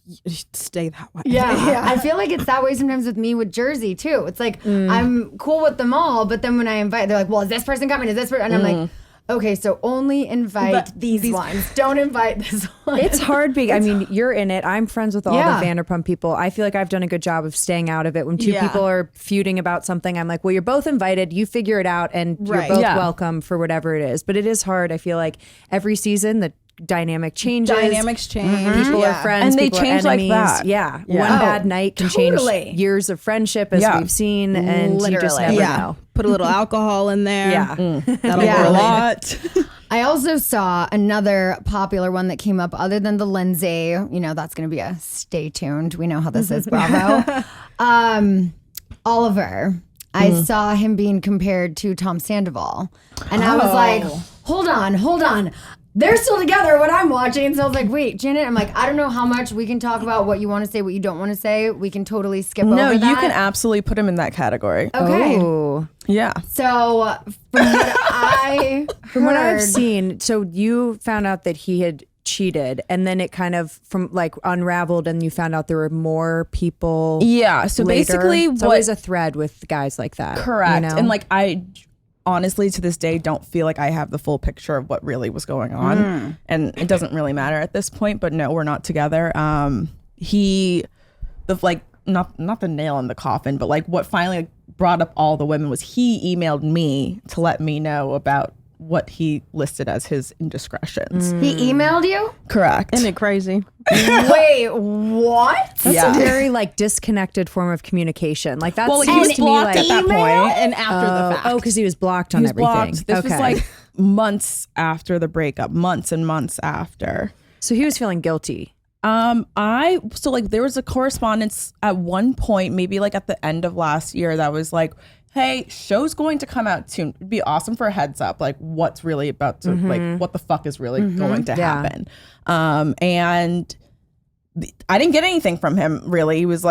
you should stay that way. Yeah. I feel like it's that way sometimes with me with Jersey, too. It's like, I'm cool with them all, but then when I invite, they're like, well, is this person coming? Is this person? And I'm like, okay, so only invite these ones. Don't invite this one. it's hard being, I mean, you're in it. I'm friends with all the Vanderpump people. I feel like I've done a good job of staying out of it. When two people are feuding about something, I'm like, well, you're both invited. You figure it out, and you're both welcome for whatever it is. But it is hard. I feel like every season, the dynamic changes. Dynamics change. People are friends, and they people change are enemies. like that. Yeah. One bad night can change years of friendship, as we've seen, and you just never know. Put a little alcohol in there. That'll a lot. I also saw another popular one that came up other than the Lindsay. That's going to be a stay tuned. We know how this is, Bravo. Oliver. I saw him being compared to Tom Sandoval. And I was like, hold on. They're still together when I'm watching. So I was like, wait, Janet, I'm like, I don't know how much we can talk about what you want to say, what you don't want to say. We can totally skip over that. No, you can absolutely put him in that category. Okay. Ooh. Yeah. So from what I've seen, so you found out that he had cheated, and then it kind of unraveled, and you found out there were more people. Yeah. So later. basically, it's always a thread with guys like that. Correct. And I honestly, to this day, don't feel like I have the full picture of what really was going on. And it doesn't really matter at this point, but no, we're not together. Not the nail in the coffin, but what finally brought up all the women was he emailed me to let me know about what he listed as his indiscretions. He emailed you? Correct. Isn't it crazy? Wait, what? That's a very disconnected form of communication. That's he was blocked at that point, and after the fact. Oh, because he was blocked on everything. Blocked. This was months after the breakup, months and months after. So he was feeling guilty. There was a correspondence at one point, maybe at the end of last year, that was like, hey, show's going to come out soon. It'd be awesome for a heads up, what's really about to, what the fuck is really going to happen. And I didn't get anything from him, really. He was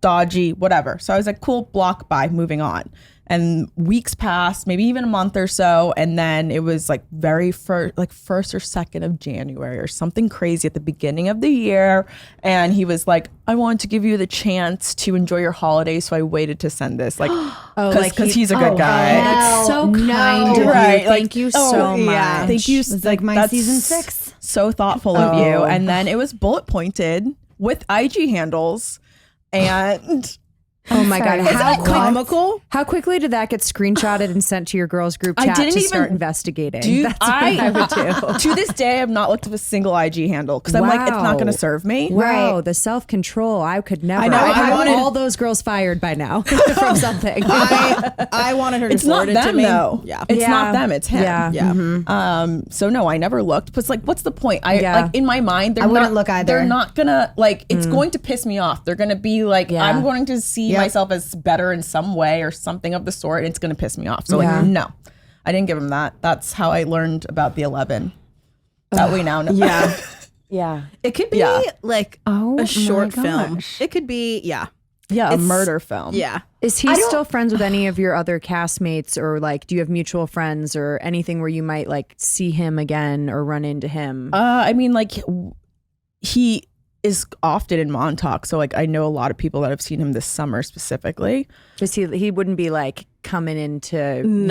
dodgy, whatever. So I was like, cool, block, bye, moving on. And weeks passed, maybe even a month or so. And then it was like first or second of January or something crazy at the beginning of the year. And he was like, I wanted to give you the chance to enjoy your holiday. So I waited to send this. Like, because he's a good guy. That's so kind of you. Right. Thank you so much. Yeah. Thank you. It's like my season 6. So thoughtful of you. And then it was bullet pointed with IG handles. And oh my God. How quickly did that get screenshotted and sent to your girls group chat start investigating? That's what I would do. To this day, I've not looked at a single IG handle because I'm like, it's not going to serve me. Wow, the self-control. I could never. I know. I wanted all those girls fired by now from something. I wanted her to forward it to me. Though. Yeah. It's not them, it's him. Yeah. Mm-hmm. So no, I never looked. But it's like, what's the point? Like in my mind, I wouldn't look either. They're not gonna like, it's going to piss me off. They're gonna be like, I'm going to see myself as better in some way or something of the sort. And it's gonna piss me off. So like, no, I didn't give him that. That's how I learned about the 11. That we now know. Yeah. Yeah. It could be like a short film. It could be, a murder film. Yeah. Is he still friends with any of your other castmates, or like, do you have mutual friends or anything where you might like see him again or run into him? I mean, like he is often in Montauk, so like I know a lot of people that have seen him this summer specifically. Because he wouldn't be like coming into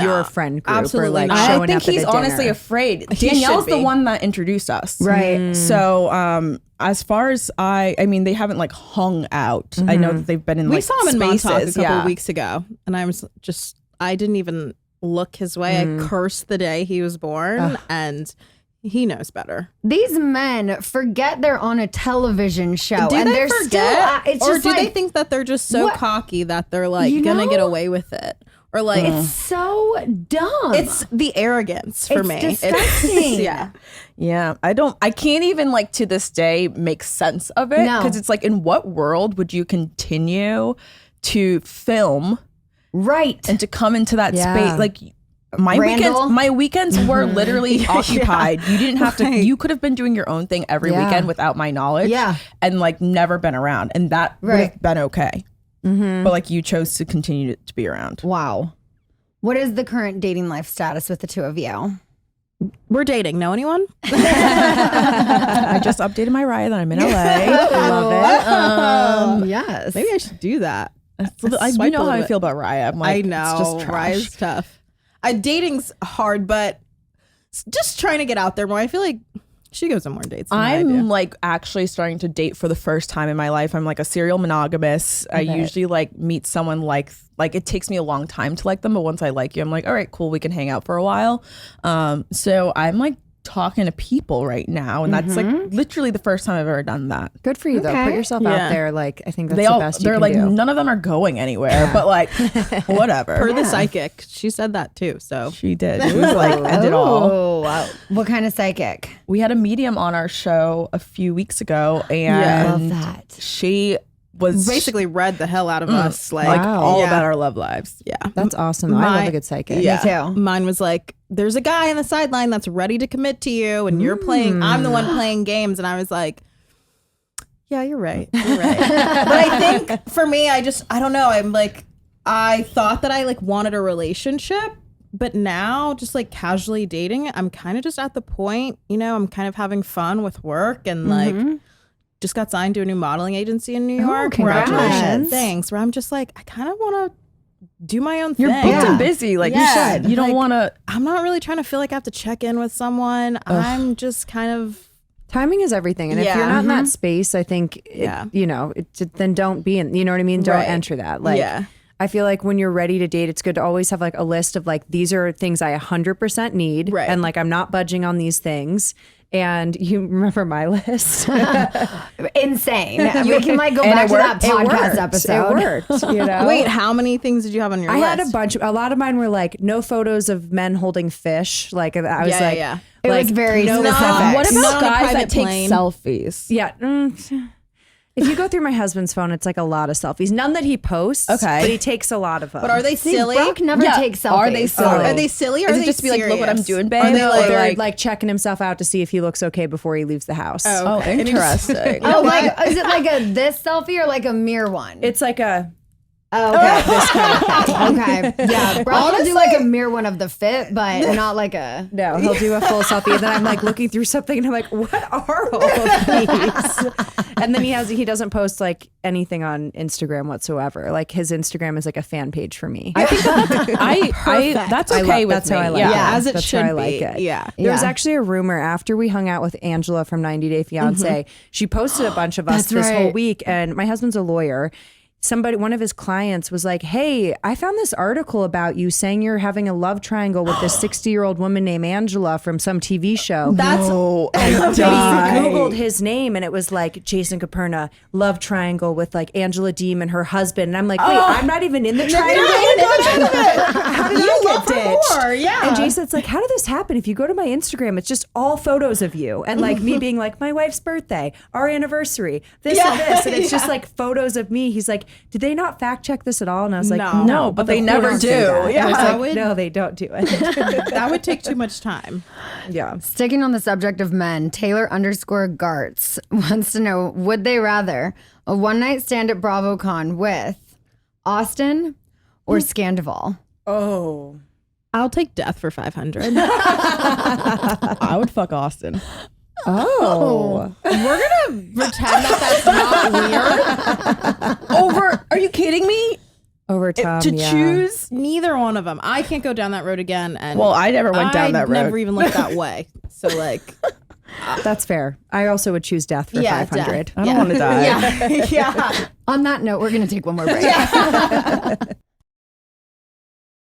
your friend group absolutely or like not. showing I think up at he's a dinner. honestly afraid. He Danielle's should be. the one that introduced us, Right. So as far as I mean, they haven't like hung out. I know that they've been in. We like, saw him in Montauk a spaces. couple of weeks ago, and I didn't even look his way. I cursed the day he was born, and he knows better. These men forget they're on a television show, Do and they they're forget? still. It's or just do like, they think that they're just so cocky that they're like gonna get away with it? Or like it's so dumb. it's the arrogance for It's me. disgusting. Yeah. I can't even like to this day make sense of it No. because it's like, in what world would you continue to film right. and to come into that Yeah. space? Like Randall? my weekends were literally occupied. You didn't have to. You could have been doing your own thing every weekend without my knowledge. Yeah. And like never been around, and that would have been okay. But like you chose to continue to be around. Wow. What is the current dating life status with the two of you? We're dating. Know anyone? I just updated my Raya that I'm in LA. Love it. Yes. Maybe I should do that. You know how I feel about Raya. I'm like, I know. it's just trash. Raya's tough. Dating's hard, but just trying to get out there more. I feel like she goes on more dates than I do. I'm like actually starting to date for the first time in my life. I'm like a serial monogamous. I usually like meet someone like it takes me a long time to like them, but once I like you, I'm like, all right, cool, we can hang out for a while. So I'm like talking to people right now, and that's like literally the first time I've ever done that. Good for you though. Put yourself out there. Like I think that's the best you they're can like do. none of them are going anywhere, but like whatever. Per the psychic, she said that too. So She did. It was like I did all. Oh, wow. What kind of psychic? We had a medium on our show a few weeks ago, and Love that. she was basically read the hell out of us, like all about our love lives. Yeah, That's awesome. I love a good psychic. Me too. Mine was like, there's a guy on the sideline that's ready to commit to you, and you're playing. I'm the one playing games, and I was like, yeah, you're right. You're right. But I think for me, I don't know. I'm like, I thought that I like wanted a relationship, but now just like casually dating, I'm kind of just at the point, I'm kind of having fun with work and like just got signed to a new modeling agency in New York. congratulations. Thanks. Where I'm just like, I kind of want to do my own thing. You're booked and busy. Like you should. You don't want to. I'm not really trying to feel like I have to check in with someone. I'm just kind of. Timing is everything. And if you're not in that space, I think, then don't be in, you know what I mean? Don't enter that. Like, I feel like when you're ready to date, it's good to always have like a list of like, these are things I 100% need. Right. And like, I'm not budging on these things. And you remember my list? Insane. We can like go back to that podcast episode. It worked. You know? Wait, how many things did you have on your list? I had a bunch. A lot of mine were like no photos of men holding fish. Like I was like, It was very specific. What Not about on a guys that private take plane. selfies? yeah. If you go through my husband's phone, it's like a lot of selfies. None that he posts, Okay. but he takes a lot of them. But are they silly? Brooke never takes selfies. Are they silly? Are they silly or Is are it they just to be like, look what I'm serious? doing, babe? Are they Or like, they're like checking himself out to see if he looks okay before he leaves the house. oh, okay. Interesting. Oh, like is it like a this selfie or like a mirror one? It's like a Oh, okay. This kind of thing. Okay. Yeah. Brock will do like a mirror one of the fit, but not like a. No, he'll do a full selfie, and then I'm like looking through something, and I'm like, what are all of these? And then he doesn't post like anything on Instagram whatsoever. Like his Instagram is like a fan page for me. I think that's okay with that's me. how I like Yeah, it. as it That's should how I like be. it. Yeah. There was actually a rumor after we hung out with Angela from 90 Day Fiance. She posted a bunch of us That's this whole right. week, and my husband's a lawyer. One of his clients was like, hey, I found this article about you saying you're having a love triangle with this 60-year-old woman named Angela from some TV show. That's And they Googled his name, and it was like Jason Caperna, love triangle with like Angela Deem and her husband. And I'm like, wait, I'm not even in the triangle. How did I get ditched? more, yeah. And Jason's like, how did this happen? If you go to my Instagram, it's just all photos of you. And like me being like, my wife's birthday, our anniversary, this and this. And it's just like photos of me. He's like, did they not fact check this at all? And I was like, No, but they never do. Yeah, I was that like, no, they don't do it. that would take too much time. Yeah. Sticking on the subject of men, Taylor_Gartz wants to know, would they rather a one-night stand at BravoCon with Austin or Sandoval? Oh, I'll take death for 500. I would fuck Austin. Oh. We're gonna pretend that that's not weird. Over? Are you kidding me? Over Tom, To yeah. choose? Neither one of them. I can't go down that road again. And Well, I never went down that road. Never even looked that way. So like, That's fair. I also would choose death for 500. I don't want to die. yeah. On that note, we're going to take one more break.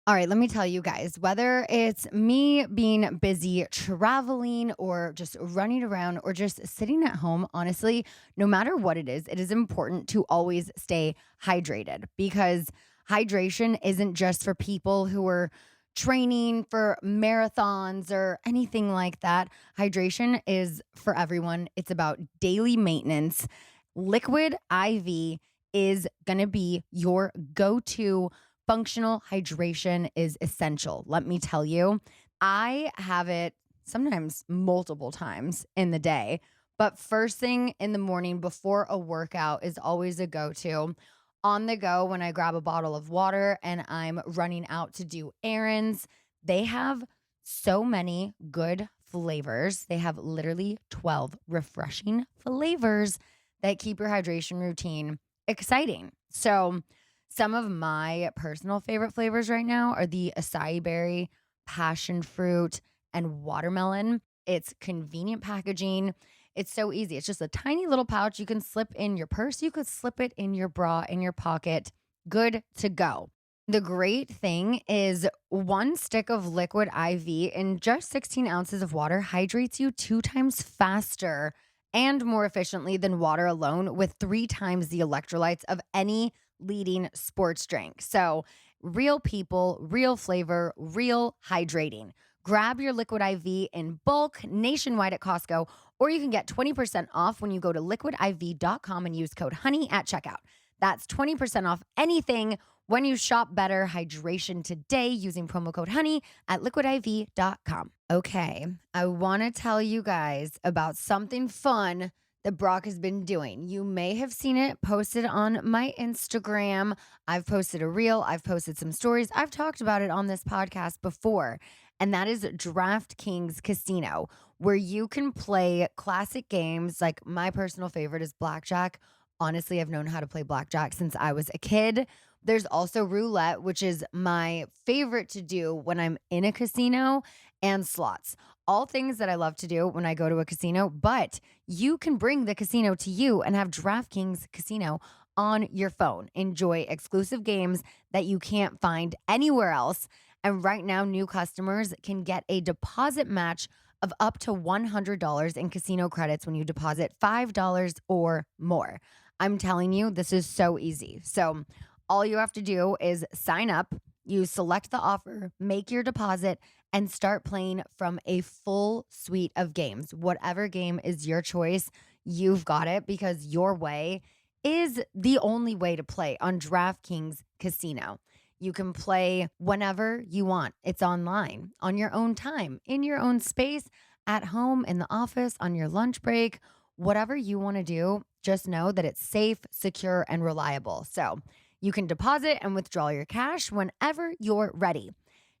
All right, let me tell you guys, whether it's me being busy traveling or just running around or just sitting at home, honestly, no matter what it is important to always stay hydrated, because hydration isn't just for people who are training for marathons or anything like that. Hydration is for everyone. It's about daily maintenance. Liquid IV is going to be your go-to. Functional hydration is essential. Let me tell you, I have it sometimes multiple times in the day, but first thing in the morning before a workout is always a go-to. On the go, when I grab a bottle of water and I'm running out to do errands, they have so many good flavors. They have literally 12 refreshing flavors that keep your hydration routine exciting. So some of my personal favorite flavors right now are the acai berry, passion fruit, and watermelon. It's convenient packaging. It's so easy. It's just a tiny little pouch you can slip in your purse. You could slip it in your bra, in your pocket. Good to go. The great thing is one stick of liquid IV in just 16 ounces of water hydrates you 2 times faster and more efficiently than water alone, with 3 times the electrolytes of any leading sports drink. So real people, real flavor, real hydrating. Grab your liquid IV in bulk nationwide at Costco, or you can get 20% off when you go to liquidiv.com and use code HONEY at checkout. That's 20% off anything when you shop Better Hydration today using promo code HONEY at liquidiv.com. Okay, I want to tell you guys about something fun that Brock has been doing. You may have seen it posted on my Instagram. I've posted a reel. I've posted some stories. I've talked about it on this podcast before, and that is DraftKings Casino, where you can play classic games. Like my personal favorite is blackjack. Honestly, I've known how to play blackjack since I was a kid. There's also roulette, which is my favorite to do when I'm in a casino, and slots. All things that I love to do when I go to a casino, but you can bring the casino to you and have DraftKings Casino on your phone. Enjoy exclusive games that you can't find anywhere else. And right now, new customers can get a deposit match of up to $100 in casino credits when you deposit $5 or more. I'm telling you, this is so easy. So all you have to do is sign up, you select the offer, make your deposit, and start playing from a full suite of games. Whatever game is your choice, you've got it, because your way is the only way to play on DraftKings Casino. You can play whenever you want. It's online, on your own time, in your own space, at home, in the office, on your lunch break. Whatever you want to do, just know that it's safe, secure, and reliable. So You can deposit and withdraw your cash whenever you're ready.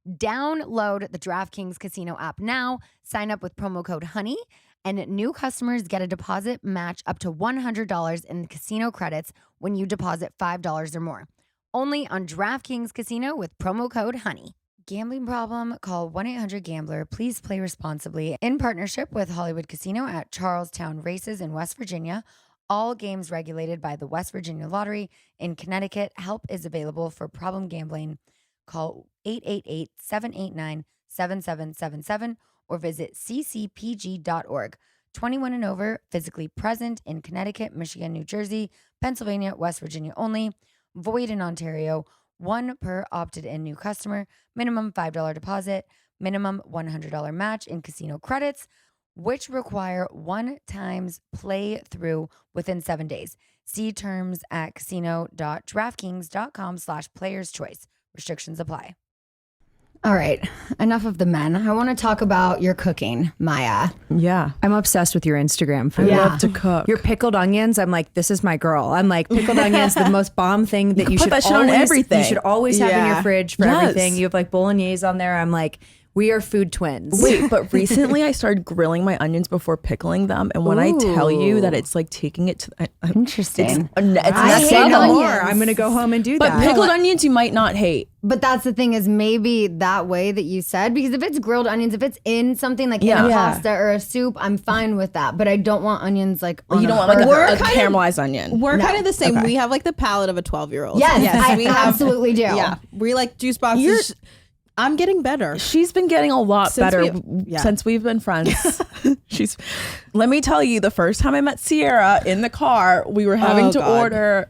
Download the DraftKings Casino app now, sign up with promo code HONEY, and new customers get a deposit match up to $100 in casino credits when you deposit $5 or more. Only on DraftKings Casino with promo code HONEY. Gambling problem? Call 1-800-GAMBLER. Please play responsibly. In partnership with Hollywood Casino at Charlestown Races in West Virginia. All games regulated by the West Virginia Lottery. In Connecticut, help is available for problem gambling. Call 888-789-7777 or visit ccpg.org. 21 and over, physically present in Connecticut, Michigan, New Jersey, Pennsylvania, West Virginia only. Void in Ontario. 1 per opted-in new customer. Minimum $5 deposit. Minimum $100 match in casino credits, which require 1 times play through within 7 days. See terms at casino.draftkings.com/playerschoice. Restrictions apply. All right, enough of the men. I want to talk about your cooking, Mya. Yeah. I'm obsessed with your Instagram food. I love to cook. Your pickled onions, I'm like, this is my girl. I'm like, pickled onions, the most bomb thing that you should put that shit always, on everything. You should always have in your fridge for Yes. everything. You have like bolognese on there. I'm like, we are food twins. Wait, but recently I started grilling my onions before pickling them, and when I tell you that it's like taking it to Interesting. it's I next hate level. onions. I'm going to go home and do But that. pickled onions you might not hate. But that's the thing is maybe that way that you said, because if it's grilled onions, if it's in something like in a pasta or a soup, I'm fine with that. But I don't want onions like on You don't a want like burger. a caramelized onion. We're kind of the same. We have like the palate of a 12-year-old. Yes, I we have. absolutely do. Yeah, we like juice boxes. I'm getting better. She's been getting a lot better we've- since we've been friends. Let me tell you, the first time I met Ciara in the car, we were having to order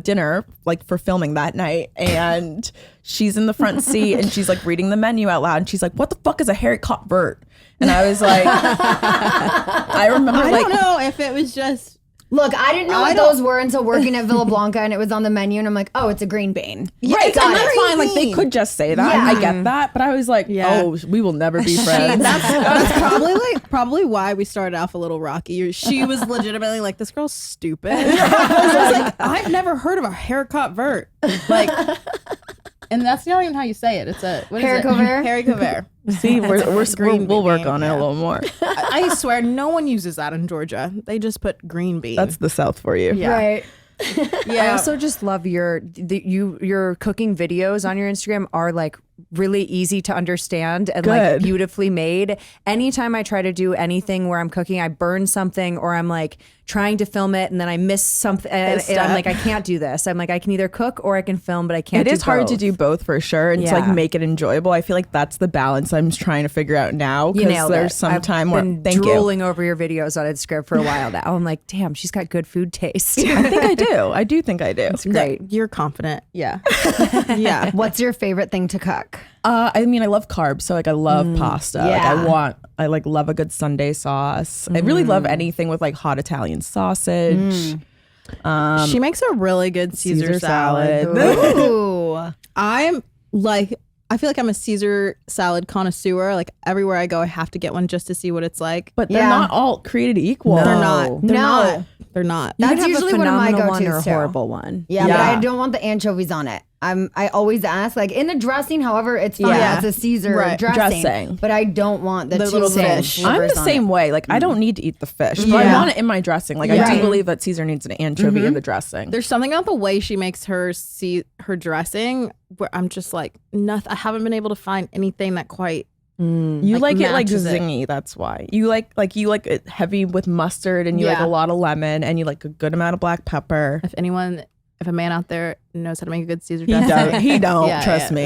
dinner like for filming that night, and she's in the front seat and she's like reading the menu out loud, and she's like, "What the fuck is a haricot vert?" And I was like, I remember I like don't know if it was just. Look, I didn't know what those were until working at Villa Blanca, and it was on the menu, and I'm like, oh, it's a green bean. Right, Got and that's it. fine. Like they could just say that. Yeah. I get that, but I was like, oh, we will never be friends. That's probably why we started off a little rocky. She was legitimately like, "This girl's stupid." I was like, "I've never heard of a haircut vert." Like, and that's not even how you say it. It's a Haricot vert? Haricot vert. See, we'll work on it a little more. I swear, no one uses that in Georgia. They just put green bean. That's the South for you. Yeah. Right. I also just love your cooking videos on your Instagram are like really easy to understand and like beautifully made. Anytime I try to do anything where I'm cooking, I burn something or I'm like trying to film it and then I miss something and I'm like, I can't do this. I'm like, I can either cook or I can film, but I can't. It do is hard both. to do both for sure, and to like make it enjoyable. I feel like that's the balance I'm trying to figure out now. You nailed there's it. some I've time where been thank you. drooling over your videos on Instagram for a while now. I'm like, damn, she's got good food taste. I think I do. I do think I do. It's great. You're confident. Yeah. Yeah. What's your favorite thing to cook? I mean, I love carbs, so like I love pasta. yeah. Like I like love a good Sunday sauce. I really love anything with like hot Italian sausage. She makes a really good Caesar salad. Ooh. I'm like, I feel like I'm a Caesar salad connoisseur. Like everywhere I go, I have to get one just to see what it's like. But they're not all created equal. They're not. They're No. not. They're not. You That's can have usually a one of my phenomenal one go-tos or a too. horrible one. Yeah, but I don't want the anchovies on it. I always ask, like in the dressing, however, it's fine. Yeah. It's a Caesar Right. dressing. But I don't want the little fish. I'm the same way. Like I don't need to eat the fish, but I want it in my dressing. Like I Right. do believe that Caesar needs an anchovy in the dressing. There's something about the way she makes her dressing where I'm just like, nothing. I haven't been able to find anything that quite. You like it like matches it. zingy. That's why you like it heavy with mustard, and you like a lot of lemon, and you like a good amount of black pepper. If a man out there knows how to make a good Caesar dressing, He don't Yeah, trust yeah. me.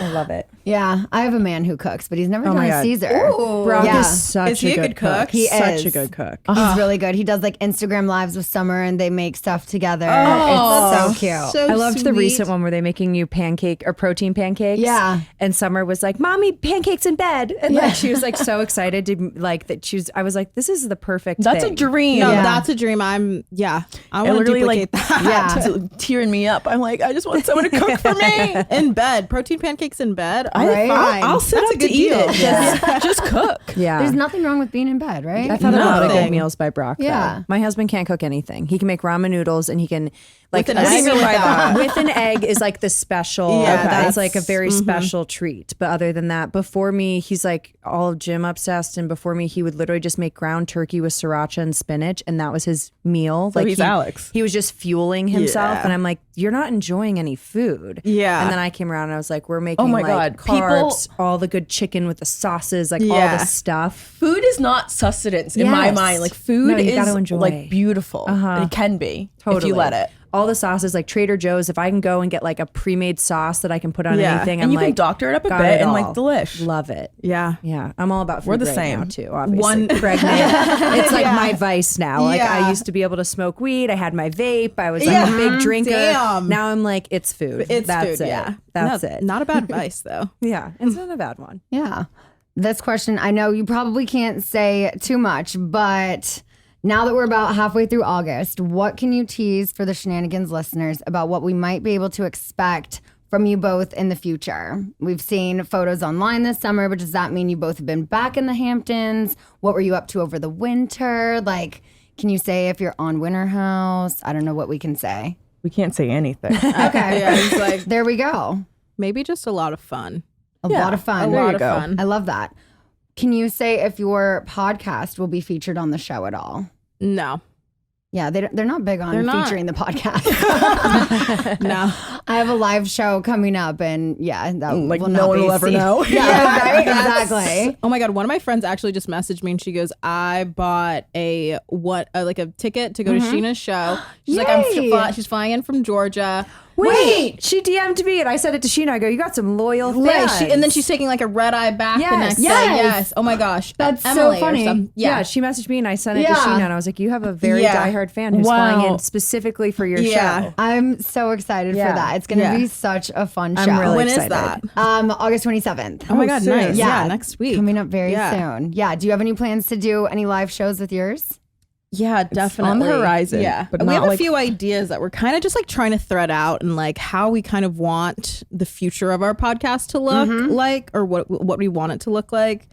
I love it. Yeah, I have a man who cooks, but he's never done my a God. Caesar. Brock Yeah. is such Is he a a good good cook? He Such is. a good cook. He's really good. He does like Instagram lives with Summer and they make stuff together. Oh, it's so cute. so I loved the sweet. recent one where they making you pancake or protein pancakes. Yeah. And Summer was like, "Mommy, pancakes in bed," and like she was like so excited to like that. I was like, "This is the perfect. That's thing. a dream. No, Yeah. that's a dream. I want to literally, duplicate like, that. Yeah. tearing me up. I'm like, I just want someone to cook for me. In bed, protein pancakes in bed. Right? Fine. I'll sit That's up a good to eat deal. it. Just cook. Yeah. There's nothing wrong with being in bed, right? I've had a lot of good Nothing. meals by Brock. though. Yeah. My husband can't cook anything. He can make ramen noodles and he can Like With an egg or without? with an egg is like the special. Yeah, That's like a very special treat. But other than that, before me, he's like all gym obsessed, and before me, he would literally just make ground turkey with sriracha and spinach, and that was his meal. So like he's Alex. He was just fueling himself, Yeah. and I'm like, you're not enjoying any food. Yeah. And then I came around and I was like, we're making my like God. carbs, all the good chicken with the sauces, like all Yeah. the stuff. Food is not sustenance in my Yes. mind. Like food No, you is gotta enjoy. like beautiful. And it can be if you let it. All the sauces, like Trader Joe's, if I can go and get like a pre-made sauce that I can put on Yeah. anything, And I'm you can like, doctor it up a got bit it and like all. delish. Love it. Yeah. Yeah, I'm all about food We're the right same. now too. Obviously, One- pregnant. It's like my vice now. Like Yeah. I used to be able to smoke weed. I had my vape. I was like a big drinker. Damn. Now I'm like, it's food. It's That's food, it. yeah. That's No, it. Not a bad advice though. Yeah, it's not a bad one. Yeah. This question, I know you probably can't say too much, but now that we're about halfway through August, what can you tease for the Scheananigans listeners about what we might be able to expect from you both in the future? We've seen photos online this summer, but does that mean you both have been back in the Hamptons? What were you up to over the winter? Like, can you say if you're on Winter House? I don't know what we can say. We can't say anything. Okay. Yeah, it's like There we go. maybe just a lot of fun. A lot of fun. A lot of fun. I love that. Can you say if your podcast will be featured on the show at all? No. Yeah, they're not big on They're not. featuring the podcast. No. I have a live show coming up, and yeah, that Like will no not one be will ever seen. know. Yeah, right. That's- Exactly. Oh my God. One of my friends actually just messaged me and she goes, I bought a ticket to go to Scheana's show. She's like, Yay. she's flying in from Georgia. Wait, she DM'd me and I said it to Scheana. I go, you got some loyal Yeah, fans. and then she's taking like a red eye back the Yes. next day. Yes. Yes. Oh my gosh. That's so Emily or funny. some- Yeah, she messaged me and I sent it to Yeah. Scheana and I was like, you have a very Yeah. diehard fan who's Wow. flying in specifically for your Yeah. show. I'm so excited Yeah. for that. It's going to Yeah. be such a fun show. I'm really When is excited. that? August 27th. Oh my God. serious? Nice. Yeah. Yeah. Next week. Coming up very Yeah. soon. Yeah. Do you have any plans to do any live shows with yours? Yeah, definitely. on the horizon, Yeah. but And we not have a like- few ideas that we're kind of just like trying to thread out and like how we kind of want the future of our podcast to look like, or what we want it to look like.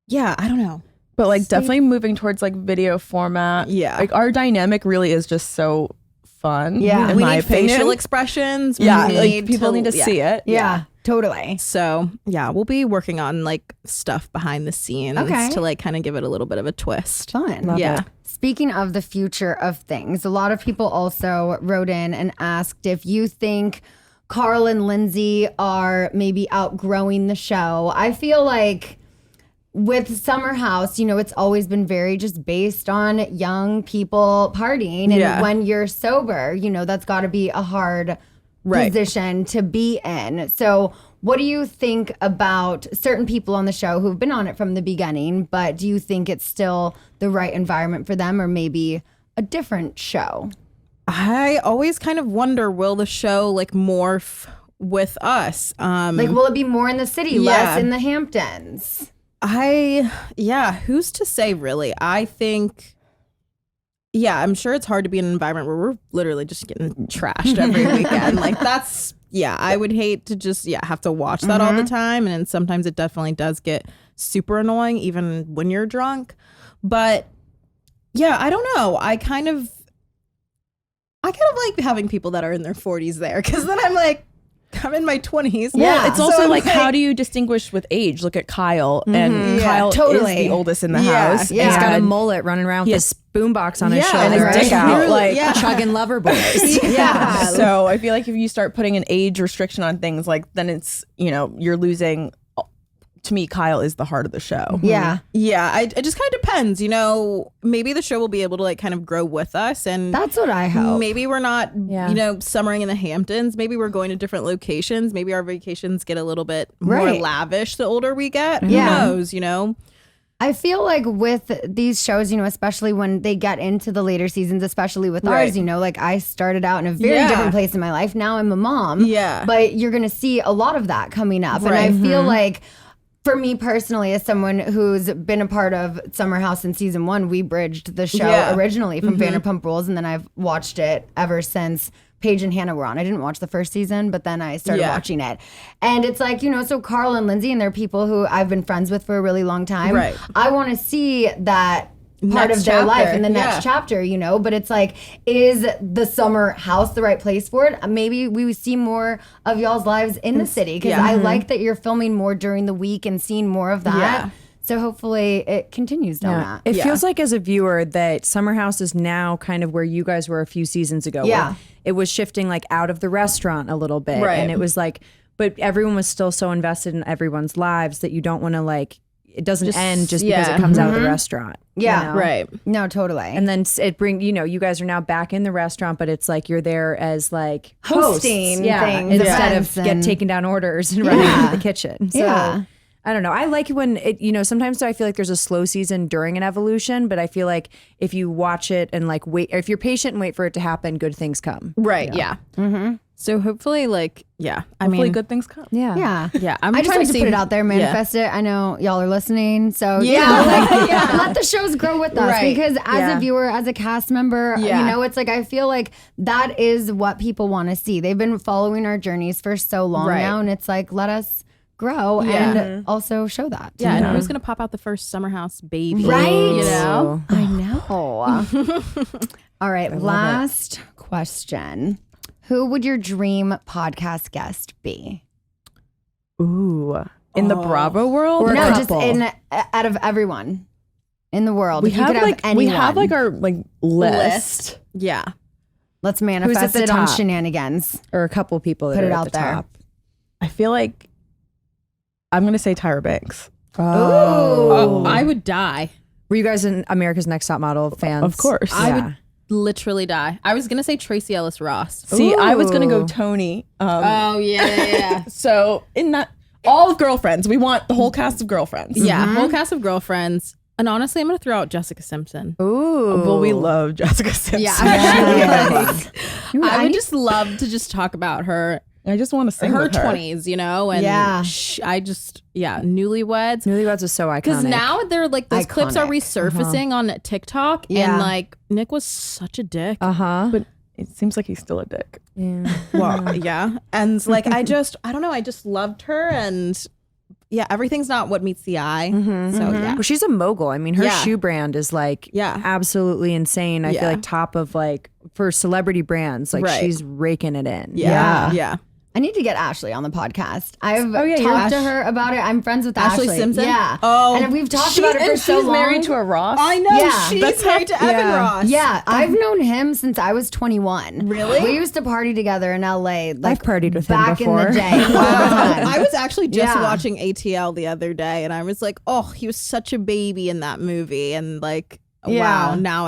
Yeah, I don't know. But like definitely moving towards like video format. Yeah. Like our dynamic really is just so fun. Yeah. In We my need opinion. facial expressions. Yeah. We Like need people need to see it. Yeah, totally. So yeah, we'll be working on like stuff behind the scenes Okay. to like kind of give it a little bit of a twist. Fun. Yeah. Speaking of the future of things, a lot of people also wrote in and asked if you think Carl and Lindsay are maybe outgrowing the show. I feel like with Summer House, you know, it's always been very just based on young people partying. And Yeah. when you're sober, you know, that's got to be a hard Right. position to be in. So what do you think about certain people on the show who've been on it from the beginning, but do you think it's still the right environment for them or maybe a different show? I always kind of wonder, will the show like morph with us? Like, will it be more in the city, less in the Hamptons? Who's to say really? I think, yeah, I'm sure it's hard to be in an environment where we're literally just getting trashed every weekend. Like that's, I would hate to just, have to watch that all the time. And then sometimes it definitely does get super annoying even when you're drunk. But yeah, I don't know. I kind of like having people that are in their 40s there because then I'm like, I'm in my 20s. Yeah. It's also So like, how do you distinguish with age? Look at Kyle, and Yeah, Kyle totally. is the oldest in the Yeah, house. yeah. He's got a and mullet running around with this boombox on his Yeah, shoulder, and his right? dick out, Really, like yeah. chugging lover boys. Yeah. So I feel like if you start putting an age restriction on things, like then it's, you're losing. To me, Kyle is the heart of the show. Yeah. Yeah, it just kind of depends. Maybe the show will be able to like kind of grow with us, and That's what I hope. maybe we're not, Yeah. summering in the Hamptons. Maybe we're going to different locations. Maybe our vacations get a little bit more Right. lavish the older we get. Yeah. Who knows? I feel like with these shows, especially when they get into the later seasons, especially with Right. ours, like I started out in a very Yeah. different place in my life. Now I'm a mom. Yeah. But you're going to see a lot of that coming up. Right. And I feel like for me personally, as someone who's been a part of Summer House in season 1, we bridged the show Yeah. originally from Vanderpump Rules. And then I've watched it ever since Paige and Hannah were on. I didn't watch the first season, but then I started Yeah. watching it. And it's like, so Carl and Lindsay, and they're people who I've been friends with for a really long time. Right. I want to see that part Next of their life chapter, in the next chapter, you know? But it's like, is the summer house the right place for it? Maybe we would see more of y'all's lives in the city, because I like that you're filming more during the week and seeing more of that. Yeah. So hopefully it continues down that. It feels like as a viewer that Summer House is now kind of where you guys were a few seasons ago. Yeah. where it was shifting like out of the restaurant a little bit. Right. And it was like, but everyone was still so invested in everyone's lives that you don't want to like, it doesn't end just because it comes out of the restaurant. Yeah. you know? Right. No, totally. And then you guys are now back in the restaurant, but it's like you're there as like Hosting hosts, things, instead events of get and- taking down orders and running the kitchen. So Yeah. I don't know. I like when it, sometimes I feel like there's a slow season during an evolution, but I feel like if you watch it and like wait, or if you're patient and wait for it to happen, good things come. Right. Yeah. So hopefully, like, Hopefully good things come. Yeah. Yeah. I'm I just trying like to to see put it out there, manifest it. I know y'all are listening. So Yeah. let the shows grow with us. Right. Because as a viewer, as a cast member, Yeah. you know, it's like I feel like that is what people want to see. They've been following our journeys for so long Right. now. And it's like, let us grow and also show that. Yeah. you And know? who's gonna pop out the first Summer House baby? Right. You know. I know. All right. Last question. Who would your dream podcast guest be? Ooh. In the Bravo world? Or a No, just couple. out of everyone in the world. we If you have could have like anyone. we have like our like list. Yeah. Let's manifest the it on top? Scheananigans. Or a couple people that Put are it at out the there. top. I feel like I'm gonna say Tyra Banks. Oh, I would die. Were you guys in America's Next Top Model fans? Of course. I would literally die. I was gonna say Tracy Ellis Ross. See, I was gonna go Ooh. Tony. Oh yeah. So in that all of Girlfriends, we want the whole cast of Girlfriends. Yeah, whole cast of Girlfriends. And honestly, I'm gonna throw out Jessica Simpson. Ooh. Well, we love Jessica Simpson. Yeah, I would just love to just talk about her, I just want to sing her with her. 20s, you know, and Yeah. Newlyweds. Newlyweds is so iconic. Because now they're like those clips are Iconic. resurfacing on TikTok, Yeah. and like Nick was such a dick. But it seems like he's still a dick. Yeah. Well, yeah, and like I don't know, I just loved her, and everything's not what meets the eye. So Well, she's a mogul. I mean, her Yeah. shoe brand is like Yeah. absolutely insane. I Yeah. feel like top of like for celebrity brands, like Right. she's raking it in. yeah. I need to get Ashley on the podcast. I've yeah, talked to her about it. I'm friends with Ashley Ashley. Simpson? Yeah. Oh, and we've talked about it for so long. married to a Ross. I know. Yeah. She's married to Evan Ross. Yeah, I've known him since I was 21. Really? We used to party together in LA. Like, I've partied with him back before. in the day. all the time. I was actually just Yeah. watching ATL the other day, and I was like, "Oh, he was such a baby in that movie," and like, Yeah. wow, now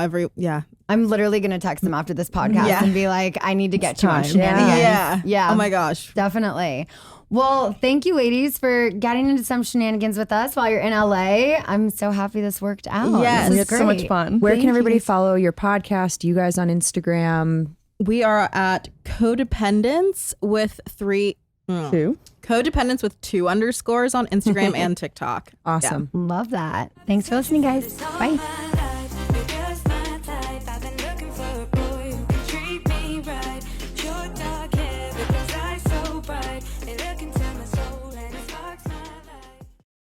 I'm literally going to text him after this podcast Yeah. and be like, I need to get you on time. Scheananigans. Yeah. Oh my gosh. Definitely. Well, thank you, ladies, for getting into some shenanigans with us while you're in LA. I'm so happy this worked out. Yes. This We is had so much great. fun. Where can everybody follow your podcast? You guys on Instagram? We are at Codependents with Codependents with 2 underscores on Instagram and TikTok. Awesome. Love that. Thanks for listening, guys. Bye.